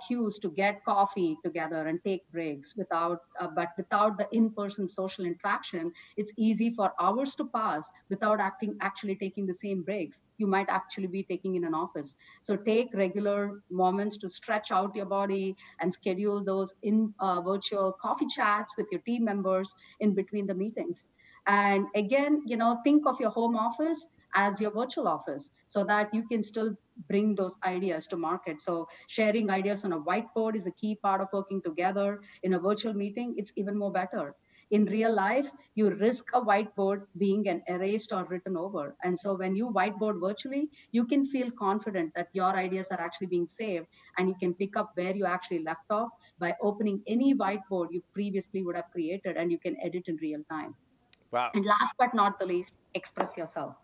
cues to get coffee together and take breaks. But without the in-person social interaction, it's easy for hours to pass without actually taking the same breaks you might actually be taking in an office. So take regular moments to stretch out your body and schedule those in virtual coffee chats with your team members in between the meetings. And again, think of your home office as your virtual office so that you can still bring those ideas to market. So sharing ideas on a whiteboard is a key part of working together. In a virtual meeting, it's even more better. In real life, you risk a whiteboard being an erased or written over. And so when you whiteboard virtually, you can feel confident that your ideas are actually being saved, and you can pick up where you actually left off by opening any whiteboard you previously would have created, and you can edit in real time. Wow. And last but not the least, express yourself.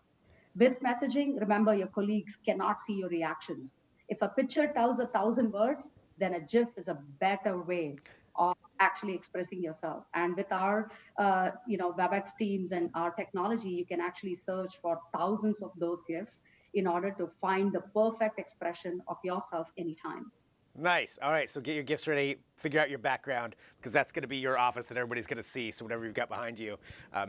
With messaging, remember your colleagues cannot see your reactions. If a picture tells 1,000 words, then a GIF is a better way of actually expressing yourself. And with our, WebEx teams and our technology, you can actually search for thousands of those GIFs in order to find the perfect expression of yourself anytime. Nice. All right, so get your gifts ready, figure out your background, because that's going to be your office that everybody's going to see. So whatever you've got behind you,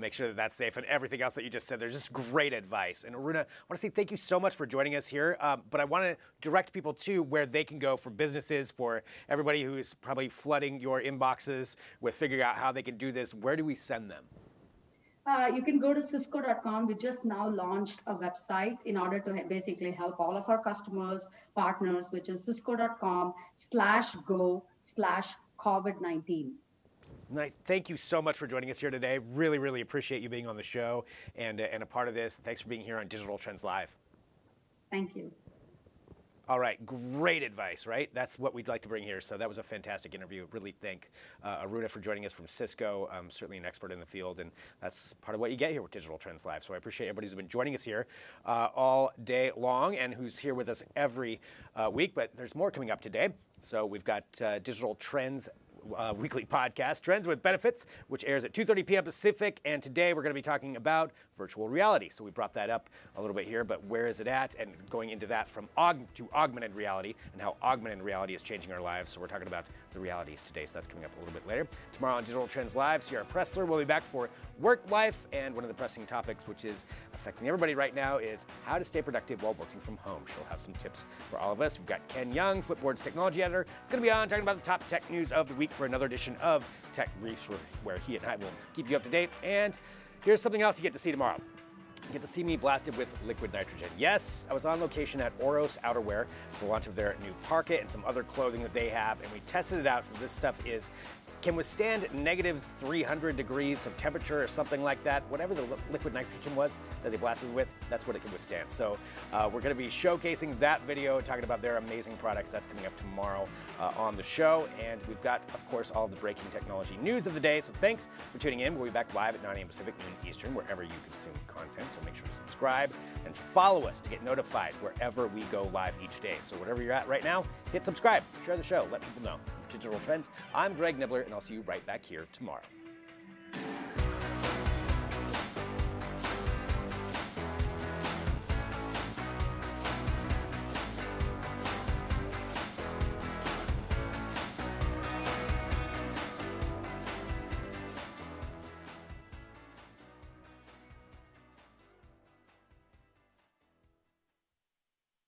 make sure that that's safe. And everything else that you just said, there's just great advice. And Aruna, I want to say thank you so much for joining us here. But I want to direct people to where they can go for businesses, for everybody who's probably flooding your inboxes with figuring out how they can do this. Where do we send them? You can go to cisco.com. We just now launched a website in order to basically help all of our customers, partners, which is cisco.com/go/COVID-19. Nice. Thank you so much for joining us here today. Really, really appreciate you being on the show and a part of this. Thanks for being here on Digital Trends Live. Thank you. All right, great advice, right? That's what we'd like to bring here. So that was a fantastic interview. Really thank Aruna for joining us from Cisco. Certainly an expert in the field, and that's part of what you get here with Digital Trends Live. So I appreciate everybody who's been joining us here all day long and who's here with us every week. But there's more coming up today. So we've got Digital Trends weekly podcast, Trends with Benefits, which airs at 2:30 p.m. Pacific. And today we're going to be talking about virtual reality. So we brought that up a little bit here, but where is it at? And going into that from to augmented reality and how augmented reality is changing our lives. So we're talking about the realities today. So that's coming up a little bit later. Tomorrow on Digital Trends Live, Sierra Pressler will be back for work life. And one of the pressing topics, which is affecting everybody right now, is how to stay productive while working from home. She'll have some tips for all of us. We've got Ken Young, Flipboard's technology editor. It's going to be on talking about the top tech news of the week for another edition of Tech Briefs, where he and I will keep you up to date. And here's something else you get to see tomorrow. You get to see me blasted with liquid nitrogen. Yes, I was on location at Oros Outerwear for the launch of their new parka and some other clothing that they have, and we tested it out. So this stuff can withstand negative 300 degrees of temperature or something like that. Whatever the liquid nitrogen was that they blasted with, that's what it can withstand. So we're going to be showcasing that video, talking about their amazing products. That's coming up tomorrow on the show. And we've got, of course, all of the breaking technology news of the day. So thanks for tuning in. We'll be back live at 9 a.m. Pacific, noon Eastern, wherever you consume content. So make sure to subscribe and follow us to get notified wherever we go live each day. So whatever you're at right now, hit subscribe, share the show, let people know. For Digital Trends, I'm Greg Nibbler, and I'll see you right back here tomorrow.